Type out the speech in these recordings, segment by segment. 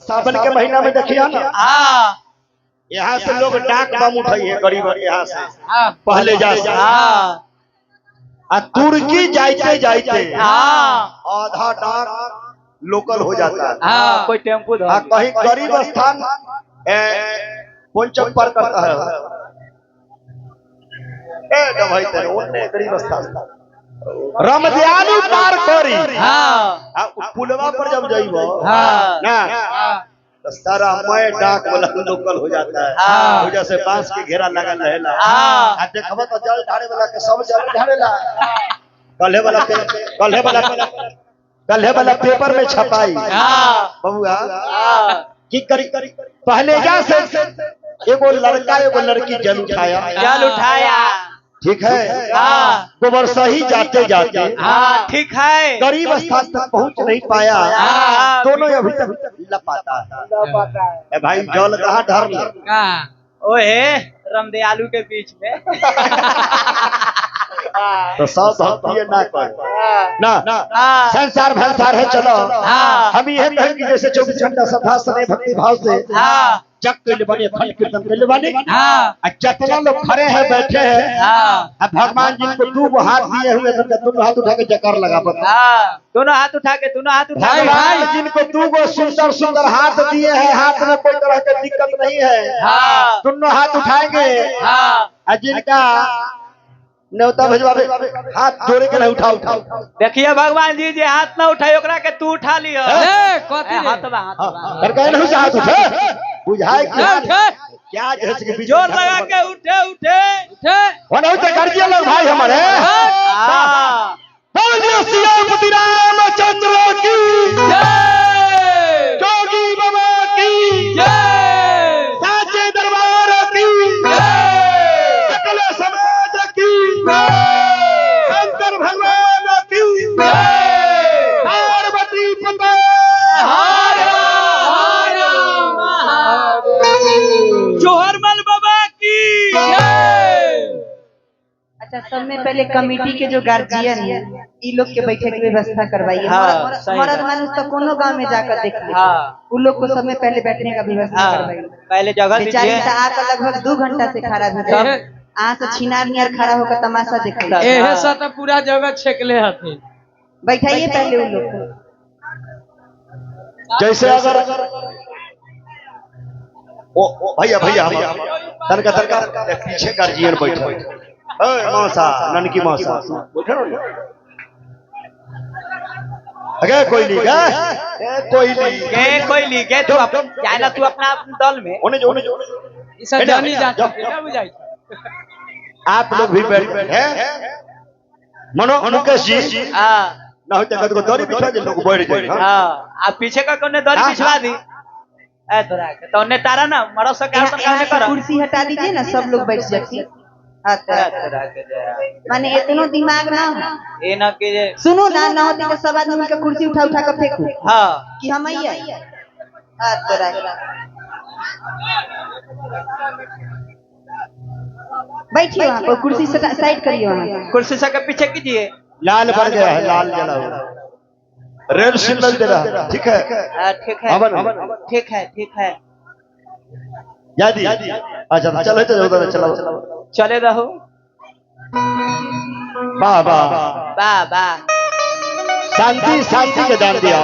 सावन के महीना में देखिए ना, हाँ यहाँ से लोग डाक बम उठाइए गरीब यहाँ से पहले जा से तुर्की जाते जाते आधा डाक लोकल हो जाता है। कोई टेम्पो कहीं गरीब स्थान कौन चौक पर करता है भाई तेरे गरीब स्थान रमजानी पार करी पुलवा पर जब जाइबो ना तो सारा मैं डाक वाला लोकल हो जाता है। वजह से बांस के घेरा लगल रहेला आ देखबो तो जल ढारे वाला के सब जल ढारेला कल्हे वाला पेपर में छपाई बबुआ की करी पहले जा से एगो लड़का एगो लड़की जल उठाया ठीक है गोबर सही जाते जाते ठीक है गरीब स्थान तक पहुंच नहीं पाया दोनों अभी तक लपाता है भाई जल कहाँ ढर ओहे रमदयालु के बीच में तो सब भक्ति ना कर ना संसार भंसार है चलो हम ये कहें कि जैसे 24 घंटा श्रद्धा से भक्ति भाव से जग के बने खंड कीर्तन के बने जितना लोग खड़े हैं बैठे हैं भगवान जी को दो हाथ दिए हुए दोनों हाथ उठा के जकार लगा दोनों हाथ उठा के भगवान जिनको दो सुंदर सुंदर हाथ दिए हैं हाथ में कोई तरह की दिक्कत नहीं है दोनों हाथ उठाएंगे जिनका न्योता भेजवाबे हाथ जोड़े के नहीं उठा देखिए भगवान जी जे हाथ ना उठाए ओकरा के तू उठा लियो हाथवा नहीं हाथ उठे बुझाए क्या जोर लगा के उठे गार्जियन लोग भाई हमारे रामचंद्र की जोगी बाबा की साचे दरबार की सकल समाज की शंकर भगवान की पार्वती पता जोहरमल बाबा की। अच्छा सब में पहले कमेटी के जो गार्जियन है इ लोग के बैठे की व्यवस्था करवाइए। मर्द मानुष तो कोनो गांव में जाकर देखिए उन लोग को सब में पहले बैठने का व्यवस्था करवाइए। पहले जगह बेचारी तो आकर लगभग 2 घंटा से खड़ा भी यहाँ से छिनार नियर खड़ा होकर तमाशा देखा तो पूरा जगह छेकले हथिन। बैठाइए पहले उन लोग को। जैसे अगर भैया तनका पीछे गार्जियन बैठे मौसा ननकी मौसा बैठे कोई नहीं तू जाना तू अपना दल में आप लोग भी बैठे मनो मुकेश जी ना होते को दौरी बिछा दे लोग बैठ जाए आप पीछे का कोने दौरी बिछवा दी तो ने तारा ना मरो से काम कर कुर्सी हटा दीजिए ना सब लोग बैठ जाइए। माने इतना दिमाग ना ये ना कि सुनो ना होती तो सब आदमी का कुर्सी उठा कर फेंकू कि हम आइए बैठिए वहाँ पर कुर्सी साइड करिए वहाँ कुर्सी से के पीछे कीजिए लाल बढ़ गया है लाल जला हुआ रेड सिग्नल दे रहा है ठीक है ठीक है यादी अच्छा चलो चले रहो बाबा शांति के दान दिया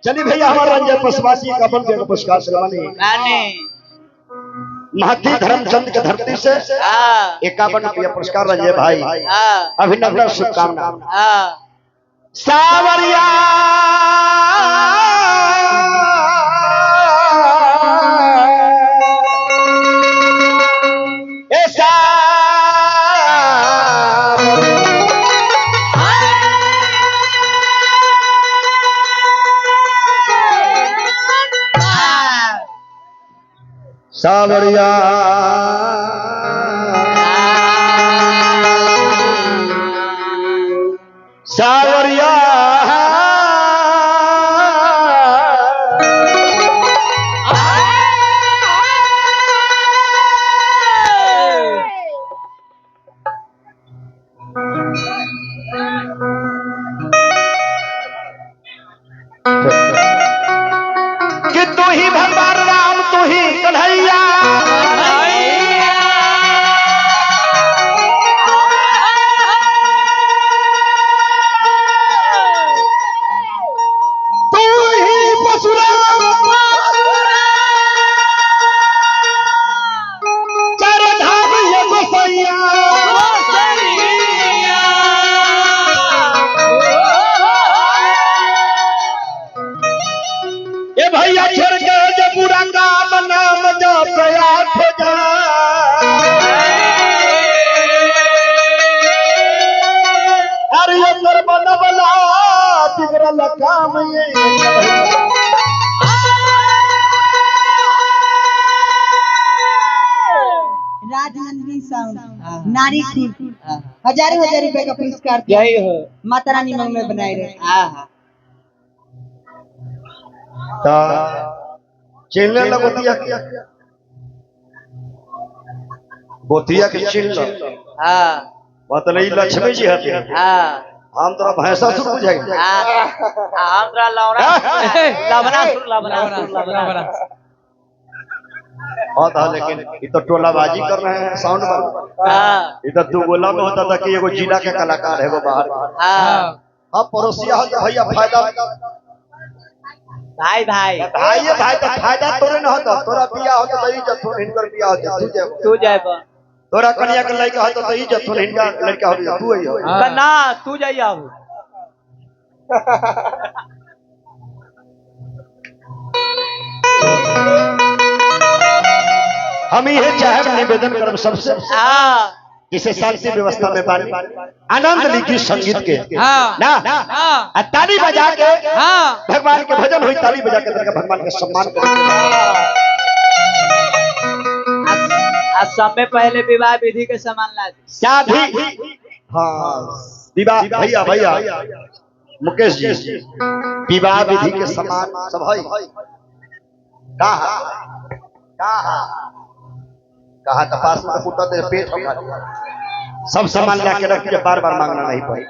चलिए भैया हमारा रंजय पशुवासी का अपन के पुरस्कार से महती धर्मचंद के धरती से 51 रुपया पुरस्कार रंजय भाई अभिनंदन शुभकामना सावरिया सावरिया सावरिया कि तू ही भगवान राम तू ही कन्हैया तू ही परशुराम चारों धाम ये गोसैया ए भैया छोड़ के जो पूरा काम नाम जो प्रयास हो जा अरे ये कर बनवला बिगड़ल काम ये राजनंदिनी साउंड नारी खूब हजारों हजार रुपए का पुरस्कार दिया माता रानी मंग में बनाए रहे चिल्ले लगोतिया बोतिया के चिल्ला मतलब ये लक्ष्मी जी हती हम तोरा भैंसा सुन बुझाई हम तोरा लवना हाँ था लेकिन ये तो टोलाबाजी कर रहे हैं साउंड पर ये तो दो गोला में होता था कि एगो जिला के कलाकार है वो बाहर हाँ पड़ोसिया हो भैया फायदा भाई भाई भाई ये भाई तो फायदा तोरे न होता तोरा बिया होता तो इज्जत थोड़ हिनकर बिया होता तू जाए तोरा कन्या के लड़का होता तो इज्जत थोड़ हिनका लड़का होता तू ही ना तू जाइए अब हम ये चाहे निवेदन करब सबसे जिसे शांति व्यवस्था में पानी आनंद लीजिए संगीत के ना ताली बजा के भगवान के भजन हुई ताली बजा के भगवान का सम्मान करें आज समय पहले विवाह विधि के समान ला क्या भी हाँ विवाह भैया भैया मुकेश जी विवाह विधि के समान सब कहा पास में फूटा दे पेट सब सामान लाके रखिए बार बार मांगना नहीं पड़े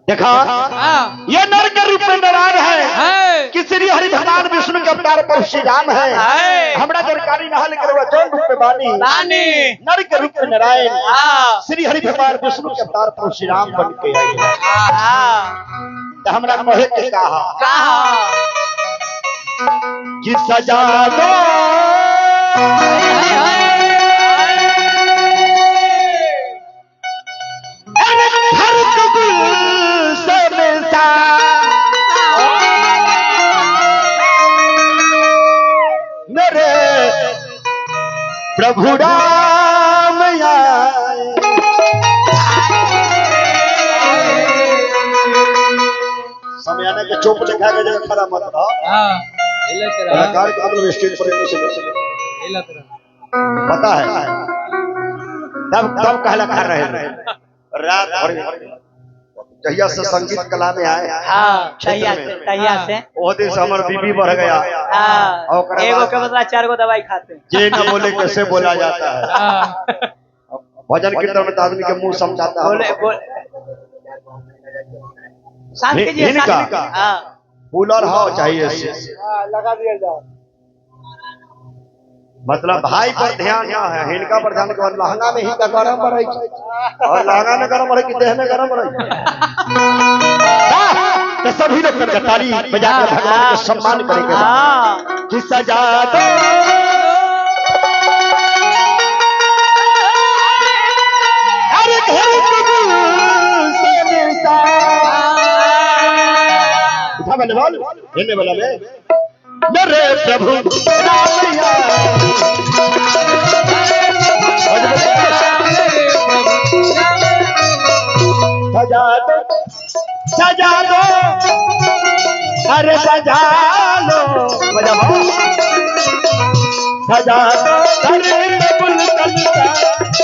देखा ये नर के रूप में नारायण है कि श्री हरि भगवान विष्णु के अवतार पर श्री राम है हमरा जानकारी ना लेकर वो जौन रूप में बानी नर के रूप में नारायण श्री हरि भगवान विष्णु के अवतार पर श्री राम बन के आए तो हमरा कहे के कहा कि सजा दो मेरे प्रभु राम समय आने के चौप लिखा के जगह खड़ा मत रहो कलाकार का मतलब स्टेज पर पता है तब कहला कर रहे रात भर जहिया से संगीत कला में आए तहिया से वो दिन से हमार बीबी बढ़ गया एगो के बदला 4 गो दवाई खाते जे न बोले कैसे बोला जाता है भजन कीर्तन में आदमी के मुंह समझाता है शांति जी कूलर हो चाहिए लगा दिया जाओ मतलब भाई पर ध्यान ना है हिनका पर ध्यान के लहंगा में ही का गरम बढ़े और लहंगा में गरम बढ़े कि देह में गरम बढ़े तो सभी लोग कर ताली बजा के भगवान का सम्मान करेंगे कि सजा दो अरे घर उठा वाले बोल हिलने वाला में मेरे प्रभु रामैया सजा दो अरे सजा लो सजा दो अरे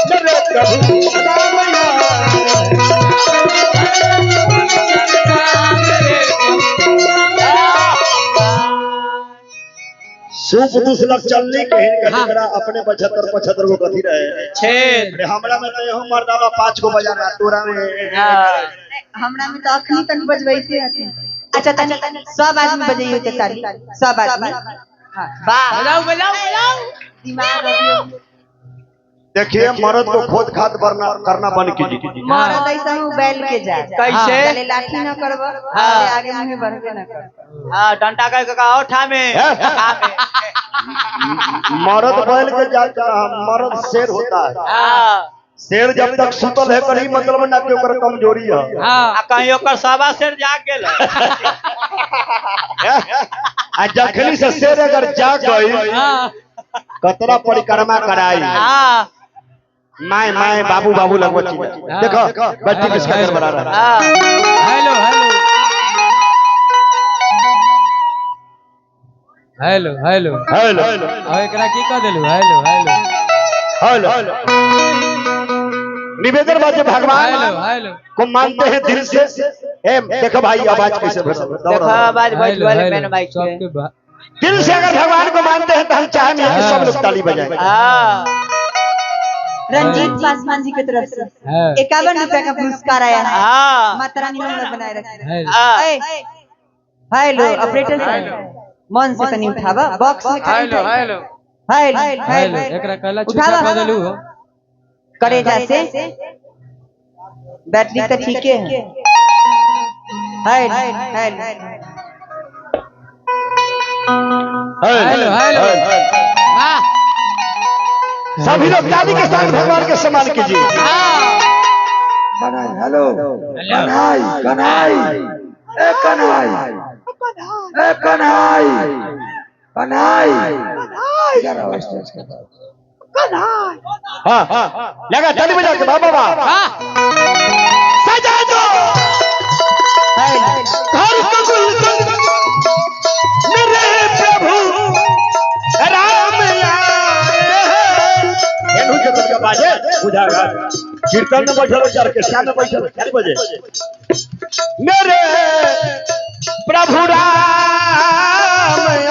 मेरे प्रभु रामैया सूप 2 लाख चलने के हिनका अपने 75 गो कथी रहे छेद अरे हमरा में तो हम मर्दावा 5 गो बजा रहा तोरा में हमरा में तो अखनी तक बजबैते हथिन। अच्छा तनी सब आदमी बजाइयो ते ताली सब आदमी। हां बजाओ बजाओ बजाओ दिमाग अभी देखिए मर्द को खोद खाद करना बंद कीजिए। मर्द ऐसा हूं बैल के जा कैसे चले लाठी न करब चले आगे मुंह बढ़बे न कर। हां डंडा का कहा ठा में मर्द बैल के जा मर्द शेर होता है। हां शेर जब तक सुतल है कहीं मतलब ना कि ओकर कमजोरी है। हां कहीं ओकर सवा शेर जाग गेल आ जखनी से शेर अगर जाग गई कतरा परिक्रमा कराई हां माय माय बाबू बाबू लगवत देखो बच्ची किसका घर बना रहा है। हेलो हेलो हेलो हेलो एकरा की कह देलु हेलो हेलो हेलो निवेदन बाजे भगवान हेलो को मानते हैं दिल से। देखो भाई आवाज कैसे देखो आवाज बैठ वाले मैंने माइक पे दिल से अगर भगवान को मानते हैं तो हम चाहेंगे कि सब लोग ताली बजाएं। हां रंजीत पासवान जी की तरफ से 51 रुपए का पुरस्कार आया है। हां माता रानी मंगल बनाए रखे। हेलो ऑपरेटर साहब मन से तनी उठावा बॉक्स में हेलो हेलो हेलो एकरा कहला छुटा कर देलु हो करेजा से बैटरी तो ठीक है। हेलो वाह सभी लोग ताली के साथ भगवान के सम्मान कीजिए। कन्हाई हेलो कन्हाई कन्हाई ए कन्हाई ए कन्हाई कन्हाई इधर आओ स्टेज के पास कन्हाई। हाँ लगा ताली बजा के बाबा सजा दो घर को गुलशन मेरे प्रभु राम एनु जगत के बाजे बुझागा कीर्तन में बैठल ऑर्केस्ट्रा में बैठल 4 बजे मेरे प्रभु राम आए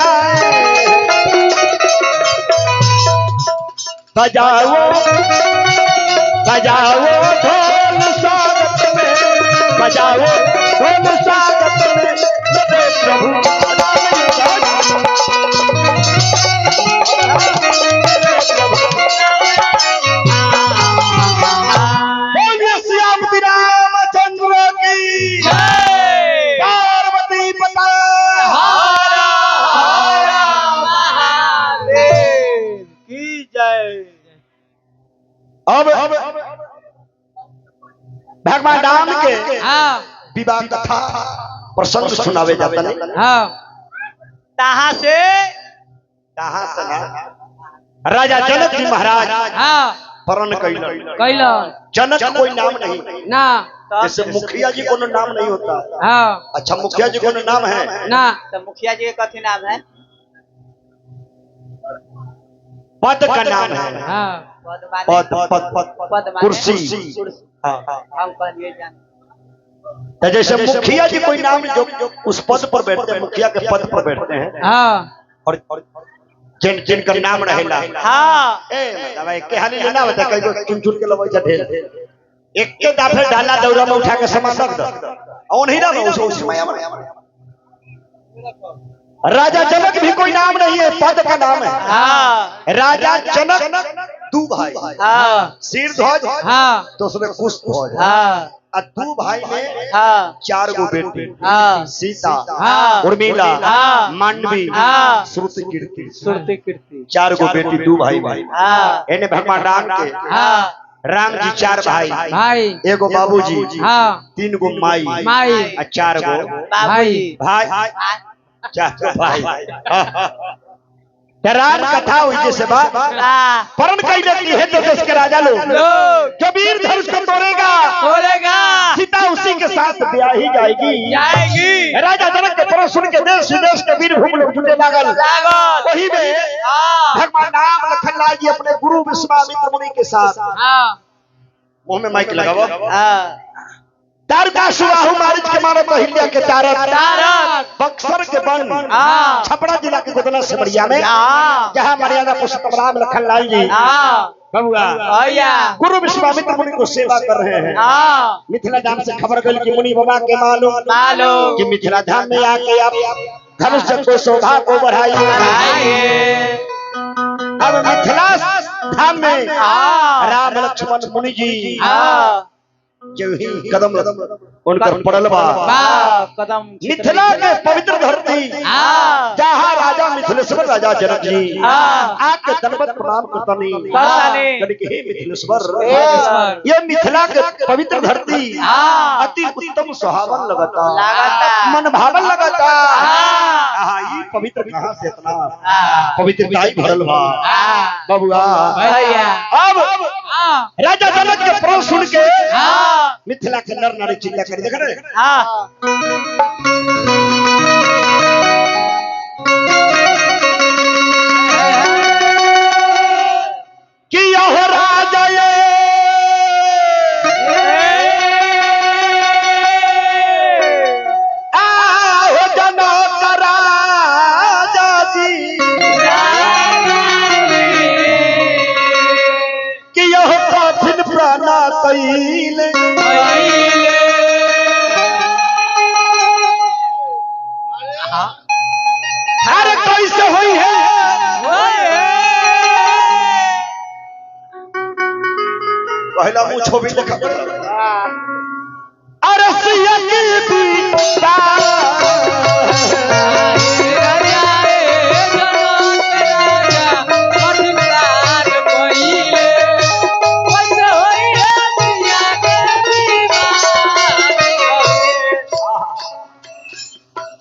बजाओ बजाओ ढोल स्वागत में बजाओ ढोल स्वागत में मेरे प्रभु भगवान राम के विवाह कथा प्रसंग सुनावे जाता है। कहां से राजा जनक जी महाराज परण कैलन। जनक कोई नाम नहीं ना जैसे मुखिया जी कोनो नाम नहीं होता। अच्छा मुखिया जी कोनो नाम है ना तो मुखिया जी का कथी नाम है पद का नाम है। पद पद पद कुर्सी। हम कहलिए जान तो जैसे मुखिया जी कोई नाम जो उस पद पर बैठते हैं मुखिया के पद पर बैठते हैं और जिनका नाम रहेला के हाली ना बता कई चुन चुन के लबई छ ढेर एक के दाफे डाला दौरा में उठा के समझ सकता और नहीं ना उस समय राजा जनक भी कोई नाम नहीं है पद का नाम है। राजा जनक 2 भाई सिर ध्वज तो उसमें कुश ध्वज और 2 भाई में 4 गो बेटी सीता उर्मिला मांडवी श्रुति कीर्ति 4 गो बेटी 2 भाई भाई एने भगवान राम के राम जी 4 भाई एगो बाबूजी 3 गो माई और 4 गो भाई 4 भाई राम कथा हुई जैसे बात परण कैले की है तो देश के राजा लोग जो वीर धनुष को तोड़ेगा सीता उसी के साथ ब्याही जाएगी। राजा जनक के परण सुन के देश विदेश के वीर भूम लोग जुटे लागल। वही में भगवान राम लखन लाल जी अपने गुरु विश्वामित्र मुनि के साथ मुंह में माइक लगाओ तारकासु आहु मारिच के मारो पहिल्या के तारक बक्सर के बन छपरा जिला के गोदना सिमरिया में जहां मर्यादा पुरुषोत्तम राम लखन लाल जी बबुआ गुरु विश्वामित्र मुनि को सेवा कर रहे हैं। मिथिला धाम से खबर गई कि मुनि बाबा के मालूम कि मिथिला धाम में आके आप धनुष को शोभा को बढ़ाइए। अब मिथिला धाम में राम लक्ष्मण मुनि जी जो ही कदम उनकर पड़ल बा कदम मिथिला के पवित्र धरती जहाँ राजा मिथिलेश्वर राजा जनक जी आके दंडवत प्रणाम करतनी हे मिथिलेश्वर ये मिथिला के पवित्र धरती अति उत्तम सुहावन लगता मन भावन लगता। ये पवित्र कहाँ से इतना पवित्रता ही भरल बा बबुआ। अब राजा जनक के प्रश्न सुन के मिथिला के नर नारी चिंता कर देख रहे कि यह राजा हो जनक राजा जी कि यह कठिन प्राणा कैल अरे कैसे हुई है पहला मुँह छोबी देखा अरे सिया की बीता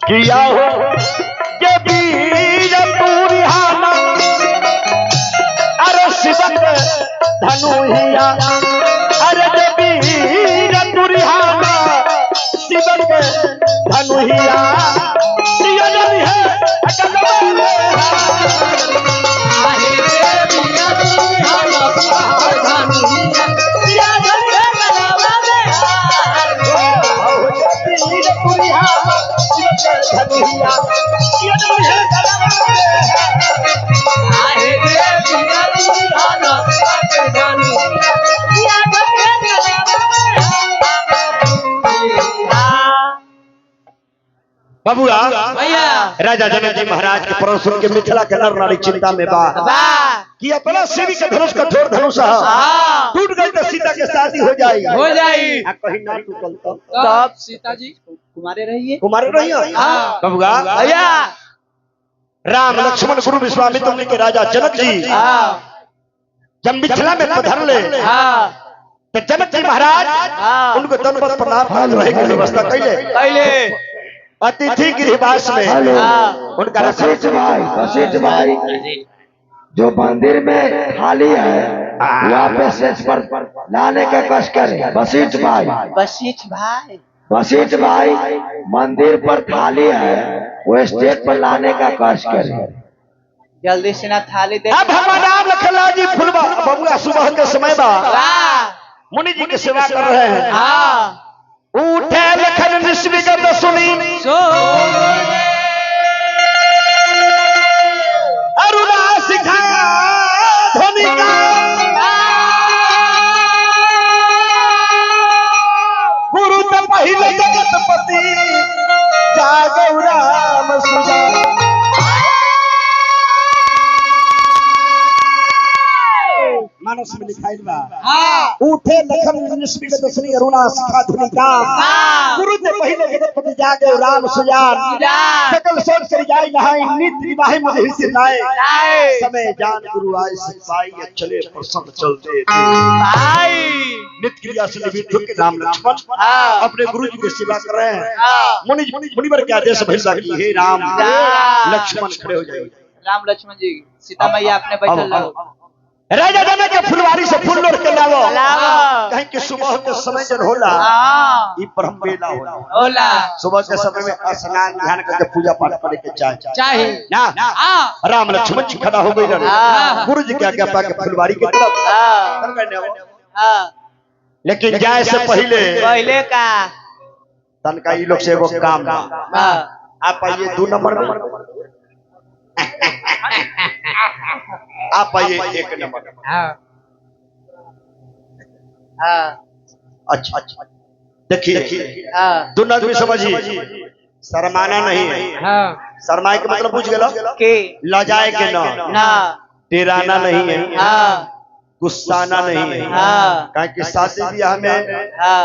किया हो ये बीज पूरिहाना अरे शिवन धनुहिया अरे ये बीज पूरिहाना शिवन धनुहिया सियन है बबुआ राजा जनक जी महाराज के प्रश्न सुन के मिथिला के नर नारी चिंता में बा कि अपना शिव के धनुष कठोर धनुष टूट गई तो सीता के शादी हो जाई कहीं ना टूटल तब सीता जी कुमारे रहिए बबुआ राम लक्ष्मण गुरु विश्वामित्र मुनि के राजा जनक जी जब मिथिला में पधर ले तो जनक जी महाराज उनको दंडवत प्रणाम रहे की व्यवस्था कैले अतिथि गृहवास में उनका वशिष्ठ भाई जो मंदिर में थाली है वहाँ पे स्टेज पर लाने का कष्ट करे। वशिष्ठ भाई मंदिर पर थाली है वो स्टेज पर लाने का कष्ट करे। जल्दी से ना थाली दे। अब हम नाम लखनलाल जी फुलवा बबुआ सुबह के समय बा मुनि जी की सेवा कर रहे हैं। उठे लखन निस्विगत सुनी अरुणा सिखा ध्वनिका गुरु तो पहले जगतपति जागौ राम सुजा मानस में लिखाई बा उठे लखन निस्विगत सुनी अरुणा सिखा ध्वनिका गुरु से पहले जगतपति जागे राम सुजान सकल सोच कर जाय नहाय नित निभाए मुझे से लाए समय जान गुरु आए सिपाही चले प्रसन्न चलते भाई नित क्रिया से निविध के नाम लक्ष्मण अपने गुरु जी की सेवा कर रहे हैं। मुनिवर के आदेश भैया की हे राम लक्ष्मण खड़े हो जाइए। राम लक्ष्मण जी सीता मैया आपने बैठल रहो। राजा जनक के फुलवारी से फूल लोड़ के लावो कहीं के सुबह के समय जन होला ई ब्रह्म बेला होला सुबह के समय में स्नान ध्यान करके पूजा पाठ करे के चाहे ना राम लक्ष्मण जी खड़ा हो गए गुरु जी के आज्ञा पा के फुलवारी की तरफ लेकिन जाए से पहले का तनका ई लोग से एगो काम बा। आप आइए 2 नंबर में, आप आइए 1 नंबर में। अच्छा अच्छा देखिए, दोनों आदमी समझिए, शर्माना नहीं है। शर्माए के मतलब बुझ गए के लजाए के ना, डेराना नहीं है, गुस्साना नहीं है। काहे कि शादी ब्याह में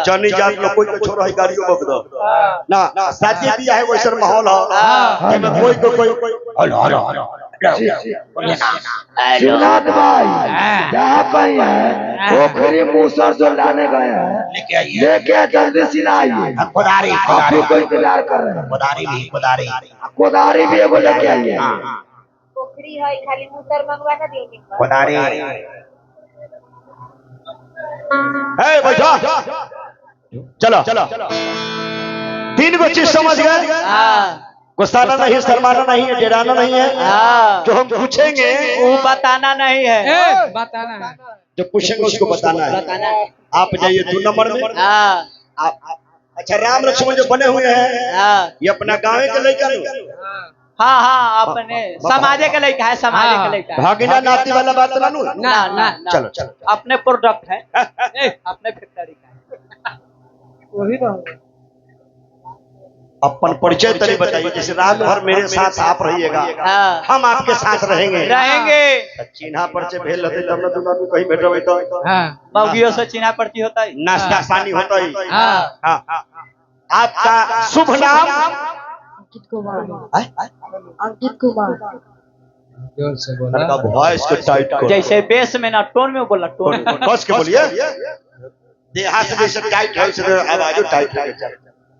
जनी जात लोग कोई को छोड़ है गाड़ियों बक दो ना, शादी ब्याह है वैसा माहौल है कि में कोई को कोई शिवनाथ भाई जहाँ पर है पोखरी मूसर जो लाने गए हैं लेके जल्दी सिलाइए। कोदारी आप लोग को इंतजार कर रहे हैं। कोदारी भी एगो लेके आइए। पोखरी है खाली मूसर मंगवा ना दियो कोदारी है बैठो, चलो 3 गो चीज समझ गए। गुस्साना नहीं, शर्माना नहीं है, डराना नहीं है। जो हम पूछेंगे वो बताना नहीं है, बताना है। जो पूछेंगे उसको बताना है। आप जाइए 2 नंबर में। अच्छा राम लक्ष्मण जो बने हुए हैं ये अपना गाँव के लड़का हाँ अपने समाजे के लड़का है, समाजे के लड़का है। भागिना नाती वाला बात ना नू। ना चलो अपने प्रोडक्ट है, अपने फैक्ट्री का है। वही तो अपन परिचय तरी बताइए। जैसे रात भर मेरे साथ आप रहिएगा, हम आपके साथ रहेंगे। चिन्हा परिचय भेल रहते तब ना दोनों आदमी कहीं बैठे तो मौगियों से चिन्हा पर्ची होता है, नाश्ता पानी होता है। आपका शुभ नाम? अंकित कुमार। जोर से बोला। वॉइस को टाइट करो। जैसे बेस में ना टोन में बोला, टोन में कस के बोलिए। देहात से जैसे टाइट है वैसे आवाज टाइट है।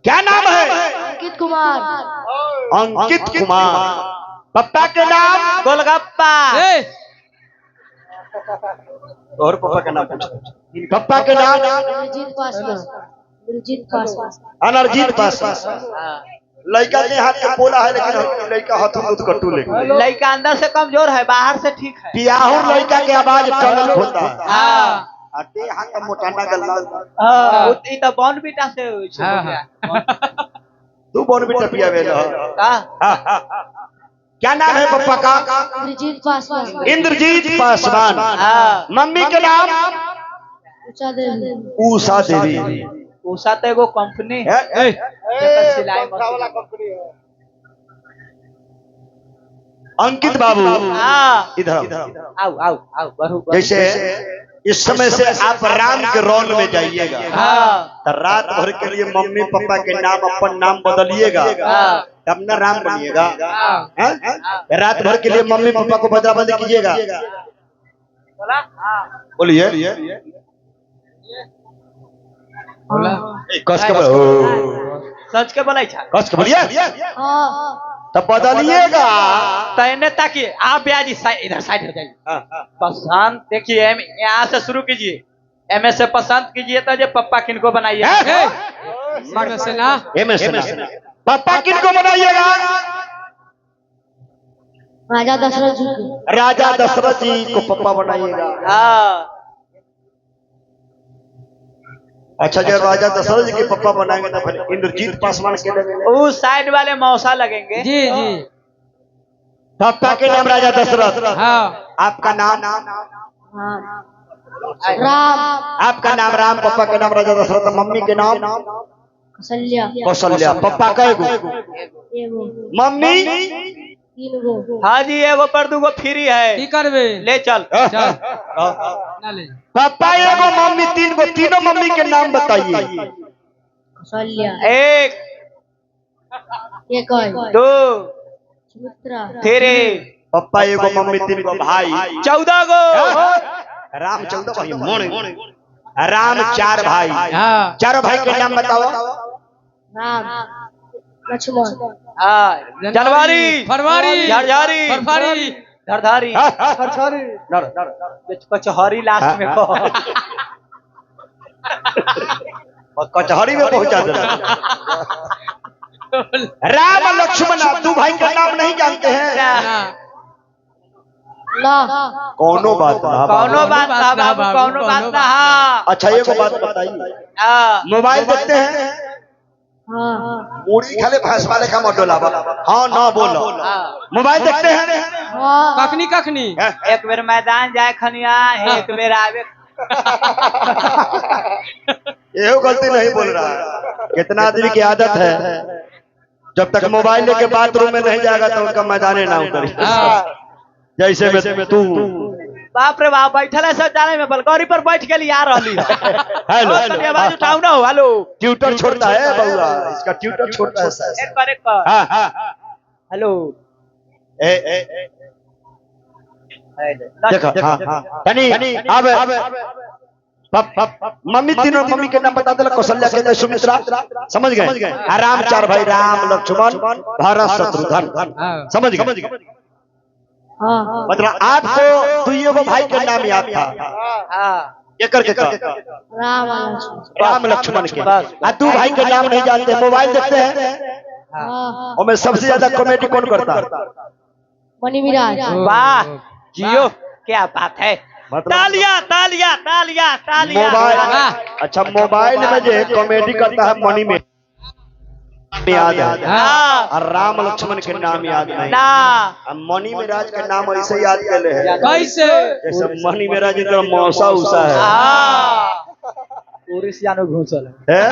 क्या नाम है? अंकित कुमार। अंकित कुमार। पप्पा के नाम? गोलगप्पा। और पापा का नाम पूछो। पापा के नाम? दिलजीत पासवान। अनरजीत पासवान। लड़का के हाथ में बोला है लेकिन लड़का हाथ में कट्टू लेके। लड़का अंदर से कमजोर है, बाहर से ठीक है। बियाहू लड़का के आवाज टनल होता है। आते हाथ का मोटाना गल्ला। उतनी तो बॉर्नविटा से हो गया। तू बॉर्नविटा पिया वेला। क्या नाम है पप्पा का? इंद्रजीत पासवान। इंद्रजीत पासवान। मम्मी के नाम? उषा देवी। उषा देवी। उषा तो एगो कंपनी है, सिलाई मशीन। अंकित बाबू इधर आओ बढ़ो। जैसे इस समय से आप राम के रोल में जाइएगा तो रात भर के लिए मम्मी पापा के नाम अपन नाम बदलिएगा तब ना राम बनिएगा। रात भर के लिए मम्मी पापा को बदलाबंदी कीजिएगा। बोलिए कस के सच के बोला कस के बोलिए तब बदलिएगा। तैने ताकि आप ब्याजी इधर साइड हो जाइए। पसंद देखिए, यहाँ से शुरू कीजिए। एम से पसंद कीजिए तो जो पप्पा किनको बनाइए। पप्पा किनको बनाइएगा? राजा दशरथ जी को। राजा दशरथ जी को पप्पा बनाइएगा। अच्छा जब राजा दशरथ जी के पप्पा बनाएंगे तो फिर इंद्रजीत पासवान के लगेंगे। उस साइड वाले मौसा लगेंगे। जी पापा के नाम राजा दशरथ। आपका नाम? राम। आपका नाम राम, पापा के नाम राजा दशरथ। मम्मी के नाम? कौशल्या। कौशल्या। पप्पा का एगो, मम्मी 3 गो। हाँ जी, एगो पर 2 गो फ्री है। की करबे? ले चल। ना ले। पापा एगो, मम्मी 3 गो। तीनों मम्मी के नाम बताइए। कौशल्या। 1 2 सुमित्रा। 3 पप्पा एगो, मम्मी 3 गो। भाई 14 गो। राम 14 भाई मोड़। राम 4 भाई। चारों भाई के नाम बताओ। राम, लक्ष्मण, जनवरी, फरवरी, झरझरी, फरवरी, धरधारी, कचहरी लास्ट में कहो। कचहरी में पहुंचा दे। राम लक्ष्मण 2 भाई का नाम नहीं जानते हैं? कौनो बात ना कौनो बात ना बाबू, कौनो बात ना। हाँ अच्छा ये को बात बताइए, मोबाइल देखते हैं? मुड़ी खाले भैंस वाले का मत डोलावा। हाँ ना बोलो। मोबाइल देखते हैं? कखनी कखनी एक बेर मैदान जाए खनिया, एक बेर आवे। ये गलती नहीं बोल रहा है। कितना आदमी की आदत है, जब तक मोबाइल लेके बाथरूम में नहीं जाएगा तो उनका मैदाने ना उतरे। जैसे में तू बाप रे बाप, बैठल है शौचालय में, बलगौरी पर बैठ के लिया रही। हेलो आवाज उठाऊ ना। हेलो ट्यूटर छोड़ता है बउआ, इसका ट्यूटर छोड़ता है सर। एक बार, एक बार। हाँ हेलो देखो। हाँ तनी अब मम्मी, तीनों मम्मी के नाम बता दे। कौशल्या के, सुमित्रा, समझ गए? राम चार भाई, राम लक्ष्मण भरत शत्रुघ्न, समझ गए? मतलब आपको दुइयों को भाई का नाम याद था। ये करके राम लक्ष्मण के, दो भाई के नाम नहीं जानते। मोबाइल देखते हैं, और मैं सबसे ज्यादा कॉमेडी कौन करता? मनी मिराज। वाह जियो, क्या बात है। तालियां तालियां तालियां तालियां। मोबाइल, अच्छा मोबाइल में जो कॉमेडी करता है मनी में याद है, और राम लक्ष्मण के नाम याद नहीं ना। मनी मिराज के नाम ऐसे याद कर ले है कैसे? जैसे मनी मिराज इनका मौसा उसा है। उड़ीसियानो घुसल है।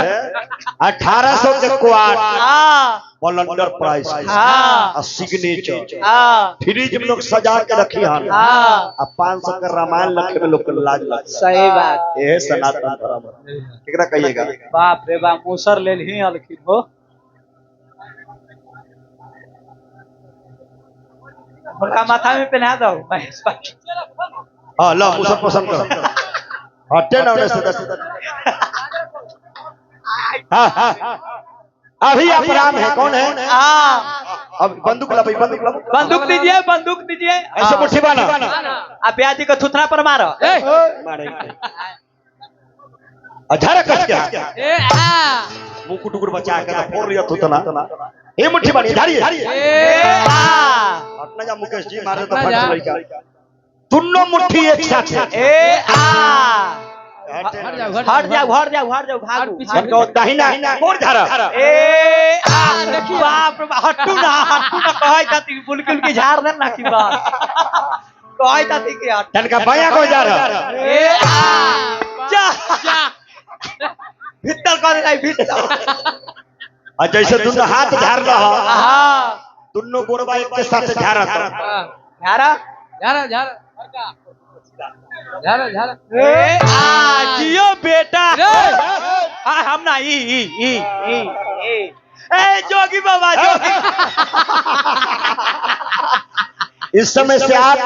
1800 के quart, blenders pride, signature, fridge में लोग सजा के रखी हन। 500 का रामायण लखे में लोग लाज लग। सही बात। ये सनातन धर्म केकरा कहिएगा? बाप रे बाप, मुसर ले ही अलखिन हो। उनका माथा में पहना दो महेश भाई। हाँ लो, मुसर पसंद करो। हटे ना उन्हें सीधा। हाँ अभी आप राम है, कौन है? अब बंदूक ला भाई, बंदूक ला। बंदूक दीजिए, बंदूक दीजिए। ऐसे मुट्ठी बाना। आप प्याजी को थुथना पर मारो। अधारा कट गया, मुंह कुटुकुर बचा के तो फोड़ लिया थुथना। ये मुट्ठी बानी, धारिए। हटना जा मुकेश जी, मारे तो फट जाएगा। दोनों मुट्ठी एक साथ। हट जाओ, हट जाओ, हट जाओ, भागो। दाहिना मोड़ धारा। बाप रे बाप, हट्टू ना कहै ताती बुलकुल की झाड़ दे ना की बात। कहै ताती के हट। तनका बाया को जा रहा। जा भीतर कर नहीं, भीतर। और जैसे दोनों हाथ झाड़ रहा, दोनों गोड़वा एक के साथ झाड़ा था। झाड़ा झाड़ा झाड़ा झाड़ा झाड़ा। जियो बेटा। हम ना जोगी बाबा, जोगी। इस समय से आप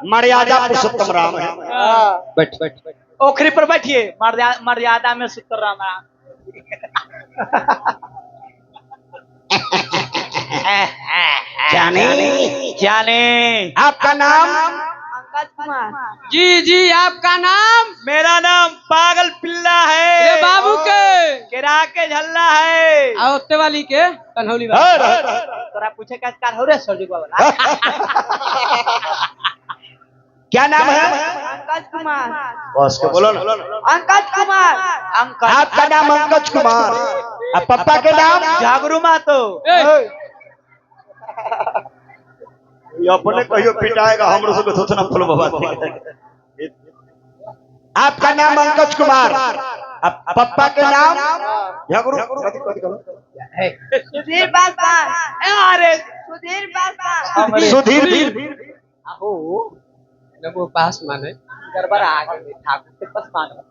मर्यादा पुरुषोत्तम राम है। बैठ बैठ बैठ। ओखरी पर बैठिए, मर्यादा में सुतर राम। जाने आपका नाम? पंकज कुमार। जी जी, आपका नाम? मेरा नाम पागल पिल्ला है। ये बाबू के किरा के झल्ला है। उत्ते वाली के कन्हौली वाली। तोरा पूछे का कार हो रे सरजू बाबा। क्या नाम है? पंकज कुमार। बॉस के बोलो ना। पंकज कुमार। अंकल। आपका नाम पंकज कुमार। अब पापा के नाम? जागरू मातो। ये अपने कहियो पिटाएगा, हम लोग को थोथना फुल बाबा। आपका नाम पंकज कुमार। अब पापा के नाम? झगड़ू। सुधीर पासवान। अरे सुधीर पासवान। सुधीर। आहो वो पास माने गड़बड़ आ गई, ठाकुर के पास मानो।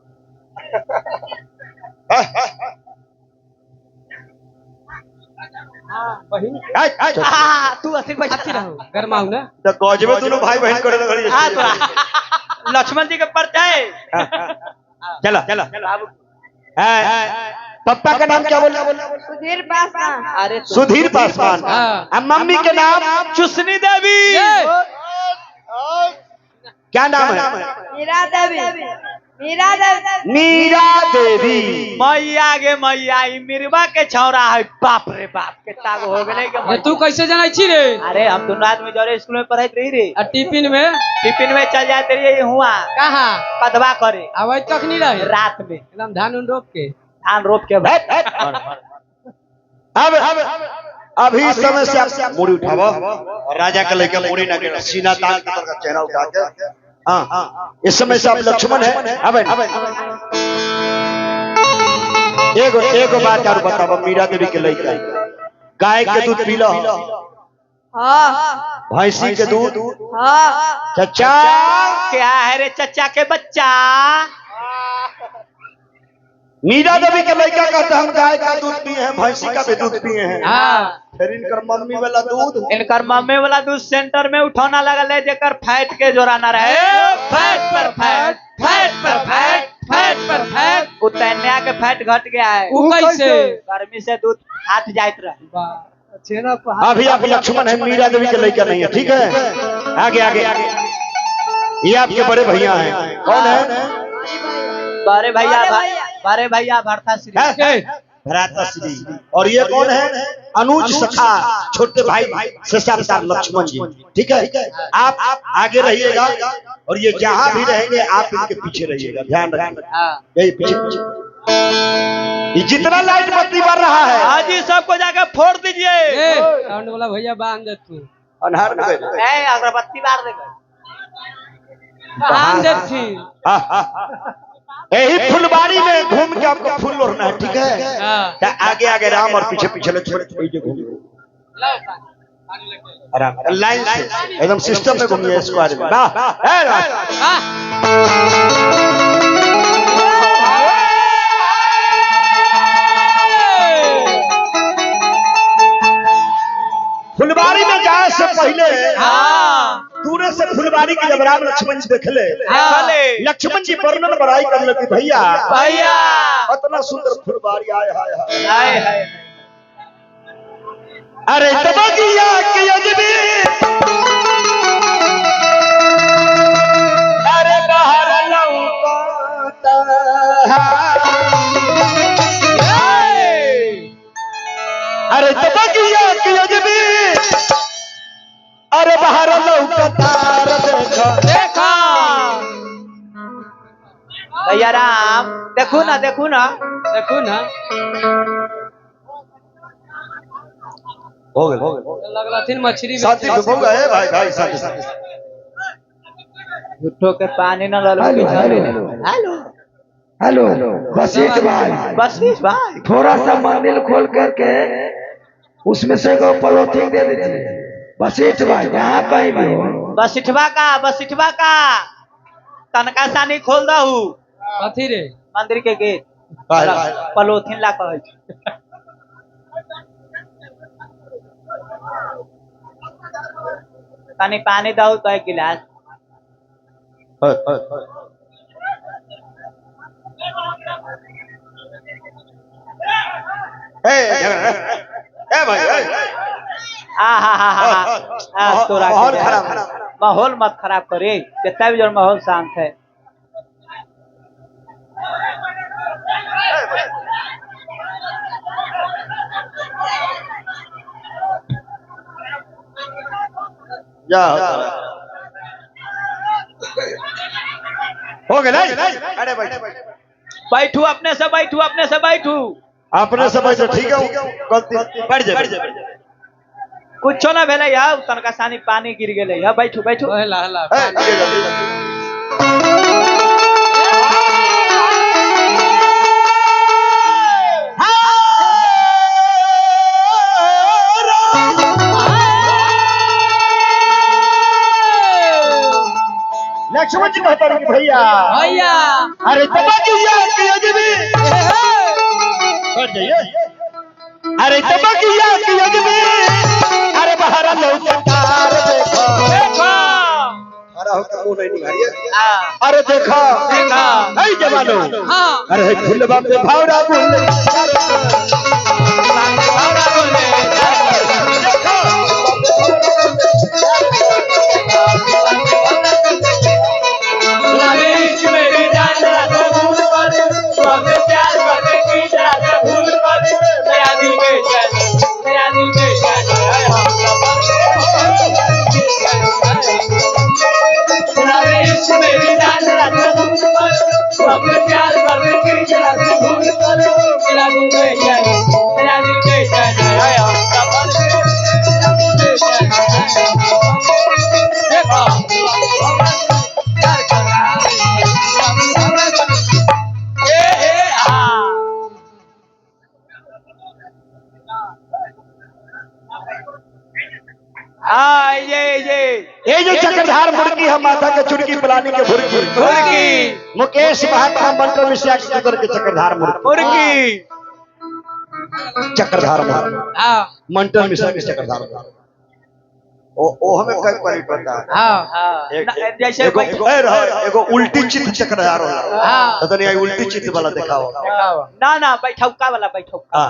वही तू असिल बैठी रहो। गरमाऊ ना तो गजबे दोनों भाई बहन करे लगड़ी। लक्ष्मण जी के परचाए। चला चला। पापा का नाम क्या बोला? सुधीर पासवान। अरे सुधीर पासवान। अब मम्मी के नाम? चुसनी देवी। क्या नाम है? मीरा देवी। मीरा देवी मैया गे मैया ई मिरवा के छौरा है बाप रे बाप के ताग हो गेले के ये तू कैसे जाना छी रे? अरे हम दोनों आदमी जोरे स्कूल में पढ़ाई रही रे आ टिफिन में चल जाते रहिए हुआ कहाँ कदवा करे आवाज तक नहीं रहे रात में एकदम धान उन रोप के धान रोप के अभी इस समय से आप मुड़ी उठाओ और राजा के लेकर मुड़ी ना के सीना तान के तरह चेहरा उठा के हाँ इस समय से आप लक्ष्मण है अब एगो बात और बताओ मीरा देवी के लड़का गाय के दूध पी लो भैंसी के दूध चचा क्या है रे चचा के बच्चा मीरा देवी के लड़का कहते हम गाय का दूध पिए हैं भैंसी का भी दूध पिए हैं फिर इनकर मम्मी वाला दूध सेंटर में उठौना लगल है जेकर फैट के जोराना रहे फैट पर फैट उतन्या के फैट घट गया है वो कैसे गर्मी से दूध हाथ जाइत रहे अभी आप लक्ष्मण है मीरा देवी के लड़का नहीं है ठीक है आगे आगे ये आपके बड़े भैया हैं कौन है बड़े भैया भ्राताश्री और ये कौन है अनुज सखा छोटे भाई शेषावतार लक्ष्मण जी ठीक है आप आगे रहिएगा और ये जहाँ भी रहेंगे आप इनके पीछे रहिएगा ध्यान रखिएगा यही पीछे ये जितना लाइट बत्ती बढ़ रहा है आज ही सबको जाकर फोड़ दीजिए साउंड वाला भैया बांध दे तू अनहार में अगरबत्ती बार देगा बांध दे थी यही फुलबाड़ी में घूम के आपको फूल ओढ़ना है ठीक है आगे आगे राम और पीछे पीछे लक्ष्मण घूम आराम लाइन से एकदम सिस्टम में घूमिए स्क्वायर में फुलबाड़ी में जाए से पहले दूर से फुलबाड़ी की जब राम लक्ष्मण जी देखले लक्ष्मण जी वर्णन बड़ाई कर लगे भैया इतना सुंदर फुलबाड़ी आए अरे तबगिया के अजबी अरे बाहर लौकता अरे तबगिया के अजबी अरे बाहर लौकता देखा भैया राम देखू ना हो गए लगला थी मछली साथी हो गए भाई साथी झूठो के पानी न ललो हेलो बसीत भाई थोड़ा सा मंदिर खोल करके उसमें से को पॉलिथीन दे दीजिए बसीत भाई यहाँ कहीं भी हो बसिठवा का तनका सानी खोल दहू कथी रे मंदिर के गेट पॉलिथीन ला कहे तनी पानी दहू तो एक गिलास माहौल मत खराब करे कितना भी जो माहौल शांत है हो गए अरे बैठू अपने से बैठू ठीक है बैठ जाए कुछ ना भेले यार तनका सानी पानी गिर गेले या बैठू हला हला लक्ष्मण जी कहता है भैया अरे तबगिया की अजबी बैठ जाइए अरे तबगिया की अजबी अरे बाहर लौकता देखो अरे हो मुंह नहीं निकालिए अरे देखो नहीं जवानो अरे फुलवा पे भावरा बोले मेरी जान ये जो चक्रधार मुर्गी है माथा के चुड़की पिलाने के मुर्गी मुकेश महात्मा मंत्र मिश्रा के चक्रधार मुर्गी चक्रधार मंत्र मिश्रा के चक्रधार ओ हमें कई पॉइंट पता है जैसे एगो उल्टी चित्त चक्रधार होला तो नहीं उल्टी चित्त वाला दिखाओ ना बैठौका वाला बैठौका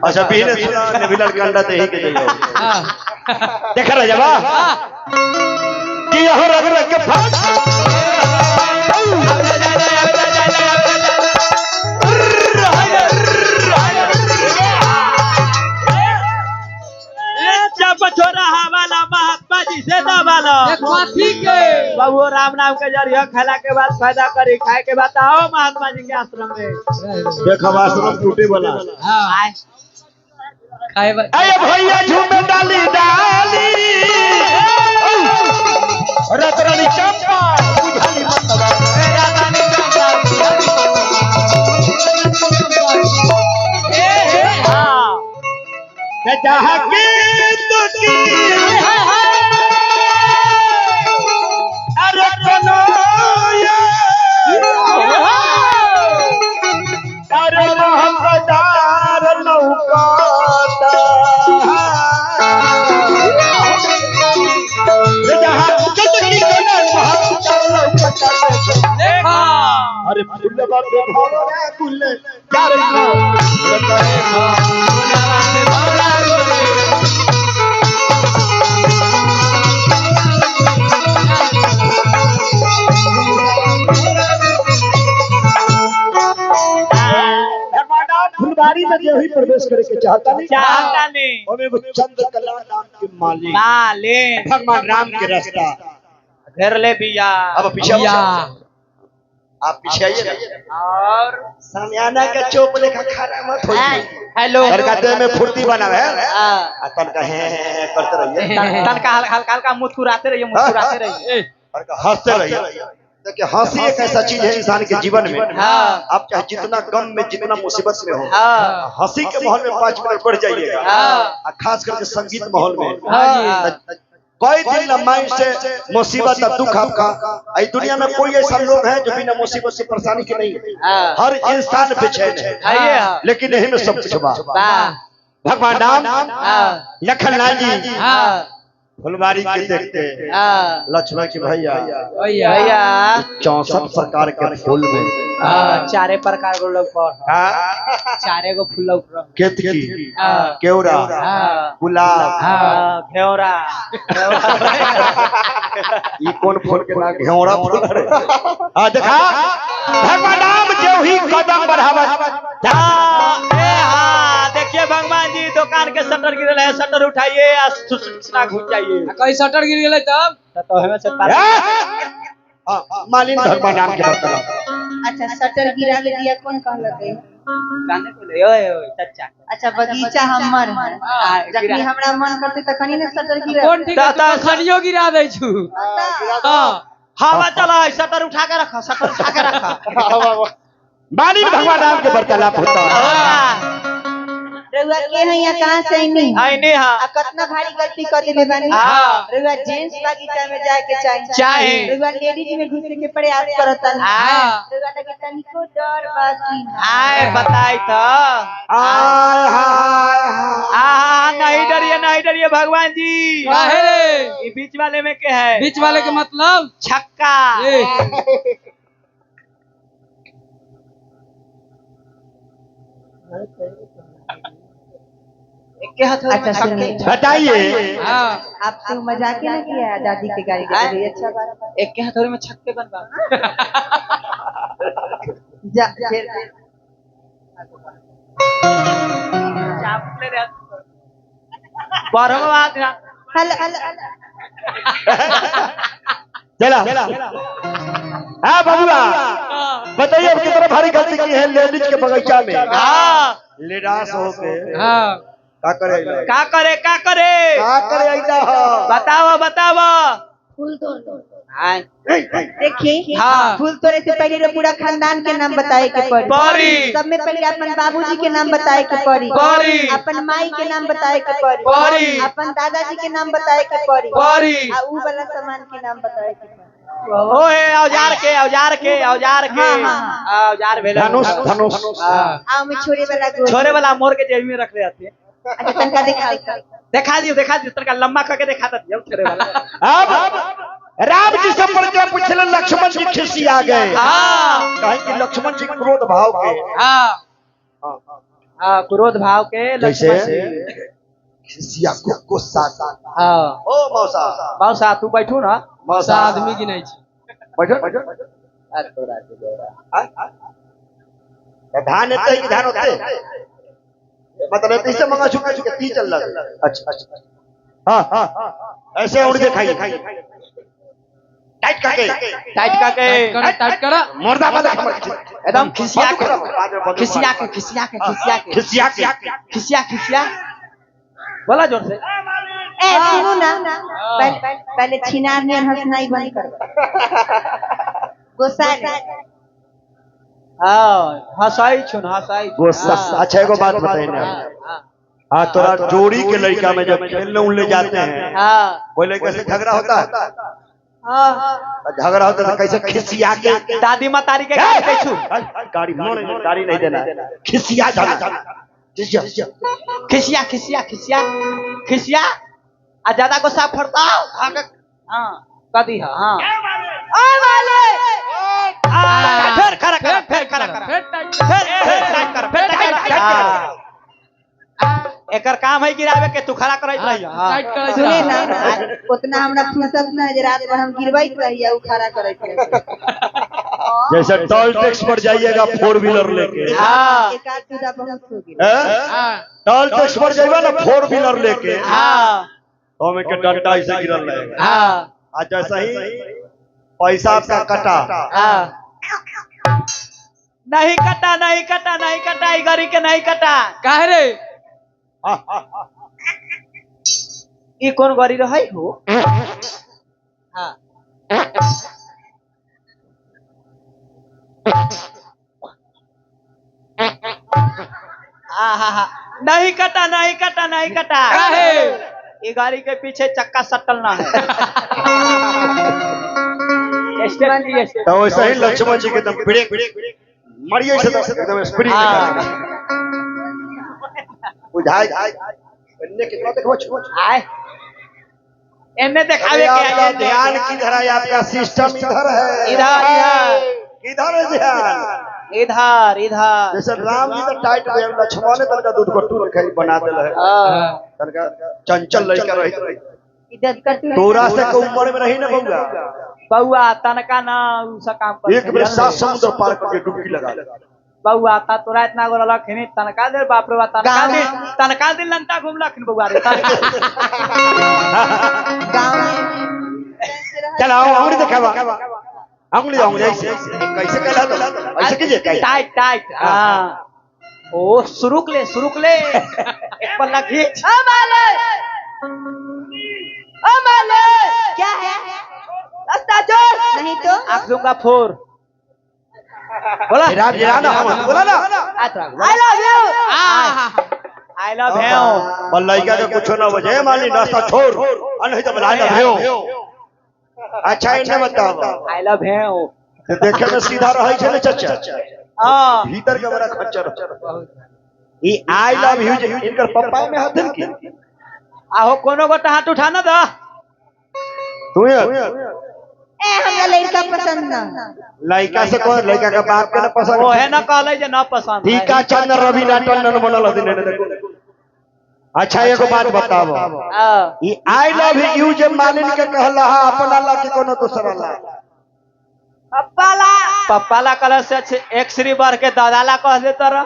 अच्छा पीने सुना नेविलर कंडा ते ही के जाइयो देखा रह जावा कि यह रग रग के छोरा हवाला महात्मा जी से दबालो बाबू राम नाम के जरिया खैला के बाद फायदा करी खाए के बाद आओ महात्मा जी के आश्रम में देखो आश्रम टूटे वाला अरे भैया झूमे डाली डाली रतरानी चंपा बुझाली मतवा रतरानी चंपा जहाँ की तुकी अरे कनोया अरे मोहम्मदार लौकाता जहाँ तुकी मोहम्मदार लौकाता देखा अरे फूल बात भवरा फूल चार फुलबाड़ी में जो ही प्रवेश करे के चाहता नहीं हमें वो चंद्रकला नाम के मालिक भगवान राम के रास्ता घर ले बिया अब पीछे आप पीछे आइए और सामियाना का चौक लेखा खड़ा मत होइए हेलो सरकाते में फुर्ती बनावे तन का है करते रहिए तन का हल्का मुस्कुराते रहिए और हंसते रहिए देखिए हंसी एक ऐसा चीज है इंसान के जीवन में आप चाहे जितना गम में जितना मुसीबत में हो हंसी के माहौल में 5 मिनट बढ़ जाइएगा खास करके संगीत माहौल में कोई दिन लम्बाई से मुसीबत दुख आपका इस दुनिया में कोई ऐसा लोग है जो बिना मुसीबत से परेशानी के नहीं हर इंसान बेचैन है लेकिन यही में सब कुछ भगवान राम लखन लाल जी फुलबाड़ी के देखते लक्ष्मण की भैया 64 प्रकार के फूल में चारे प्रकार को लोग चारे को फूल केतकी केवड़ा गुलाब घेवड़ा ये कौन फूल के नाम घेवड़ा फूल रे देखा भगवान राम जो ही कदम बढ़ावा देखिए भगवान जी दुकान के शटर गिरल है शटर उठाइए सूचना घुस जाइए कहीं शटर गिर गेलै तब तो हमें से मालिन भगवान राम के बतला अच्छा शटर गिरा के दिया कौन कहलकै गाने को ले ओए चाचा अच्छा बगीचा हमर है जखनी हमरा मन करते तखनी ने शटर गिरा कौन ठीक है खनियो गिरा दै छु हां हवा चला शटर उठा के रखा शटर उठा के रखा मालिन भगवान राम के वार्तालाप होता है रउआ के है यहाँ कहाँ से आईने हां कितना भारी गलती कर देले बानी रउआ जेंट्स बगीचा में जाके चाहे रउआ लेडीज में घुसे के प्रयास करता रउआ लगे तनिको डर बाकी आए बताई तो नहीं डरिए भगवान जी काहे रे ये बीच वाले में क्या है बीच वाले के मतलब छक्का अच्छा बताइए आपसे मजाक ही ना किया है दादी की गाड़ी के लिए अच्छा बात एक के हथौड़े में छक्के बनवा जा फिर चापले रे परवा हल चला हाँ बबुआ बताइए अब कितना भारी गलती की है लेडीज के बगीचा में लेडास हो के का करे का करे बताओ बताओ फूल तोड़ देखिए हाँ। फूल तोड़े से पहले तो पूरा खानदान के नाम बताए के पड़ी। सब में पहले अपन बाबूजी के नाम बताए के पड़ी। अपन माई के नाम बताए के पड़ी। अपन दादाजी के नाम बताए के पड़ी। आ ऊ वाला सामान के नाम बताए के पड़ी। ओए औजार के औजार भेल धनुष आ में छोरे वाला मोर के जेब में रख ले आते हैं। अच्छा तनका दिखा दियो तनका लंबा करके दिखा दियो छोरे वाला। अब राम जी से पर के पूछले लक्ष्मण जी खिसी आ गए। कहे कि लक्ष्मण जी क्रोध भाव के क्रोध भाव के जैसे खिसिया को गुस्सा। ओ मौसा तू बैठू ना। मौसा आदमी की नहीं बैठो धान एते कि धान होते मतलब ऐसे मंगा छुपा के ती चल रहा। अच्छा हां ऐसे उड़ दिखाइए टाइट करके करा मुर्दाबाद एकदम खिसिया के बोला जोर से। ए सुनो ना पहले छिनार ने हंसनाई बंद कर। गुस्सा हंसाई गुस्सा। अच्छा एगो बात बताइए ना। हाँ तोरा जोड़ी के लड़का में जब खेलने उलने जाते हैं वो लड़का से झगड़ा होता है। झगड़ा होता है कैसे खिसिया के दादी मतारी के गाड़ी नहीं देना खिसिया आ ज्यादा गुस्सा फरता कदी हां फिर खड़ा कर एकर काम है गिरावे के तू खड़ा करैत रही। सुने ना उतना हमरा फुर्सत ना है रात भर हम गिरवाइत रही उ खड़ा करैत रही। जैसे टोल टैक्स पर जाइएगा 4 व्हीलर लेके एक आध टूटा बहुत हो गया। टोल टैक्स पर जाइएगा ना 4 व्हीलर लेके तो में के डंडा ऐसे गिरल रहेगा। आज जैसा ही पैसा आपका कटा नहीं कटा ई गाड़ी के नहीं कटा काहे रे ई कौन गाड़ी रही हो। नहीं कटा ये गाड़ी के पीछे चक्का सटल ना है। तो वैसे ही लक्ष्मण जी के एकदम ब्रेक मरिए से एकदम स्प्रिंग बुझाई अन्य कितना देखो आए एने दिखावे के आए ध्यान किधर है आपका सिस्टम इधर है। इधर है ध्यान इधर जैसे राम जी तो टाइट हुए लक्ष्मण ने तनका दूध बट्टू लिखाई बना देल है तनका चंचल लड़का रही तोरा से को उम्र में रही ना बउआ तनका ना उसा काम कर एक बेर 7 समुद्र पार करके डुबकी लगा बउआ ता तोरा इतना गोरा लखनी तनका दे बाप रे तनका दिन लंका घुमलखिन बउआ रे गांव में चलाओ अंगुली दिखावा अंगुली ऐसे कैसे कहला तो ऐसे कीजिए टाइट हां ओ सुरुक ले एक पल्ला खींच ओ माले क्या है रास्ता जोड़ नहीं तो आंख दूंगा फोर बोला राम जी ना बोला ना आई लव यू बल्लैका के कुछ ना बजे माली नाश्ता छोड़ नहीं तो आई लव यू। अच्छा इन्हें बताओ आई लव यू देखे में सीधा रहे छे चाचा भीतर के बड़ा खच्चर ई आई लव यू इनकर पप्पा में हथन की आहो कोनो गोटा हाथ उठाना दा तू ए हमरा लड़का पसंद ना लड़का से कौन लड़का का बाप के ना पसंद वो है ना कहले जे ना पसंद ठीका चंद्र रवि नाटन बनल हथिन ने देखो। अच्छा एगो बात बताओ ई आई लव यू जे मालिन के कहला अपना ला के कोनो दूसरा ला पप्पाला कलर से एक श्री बार के दादाला कह दे तरह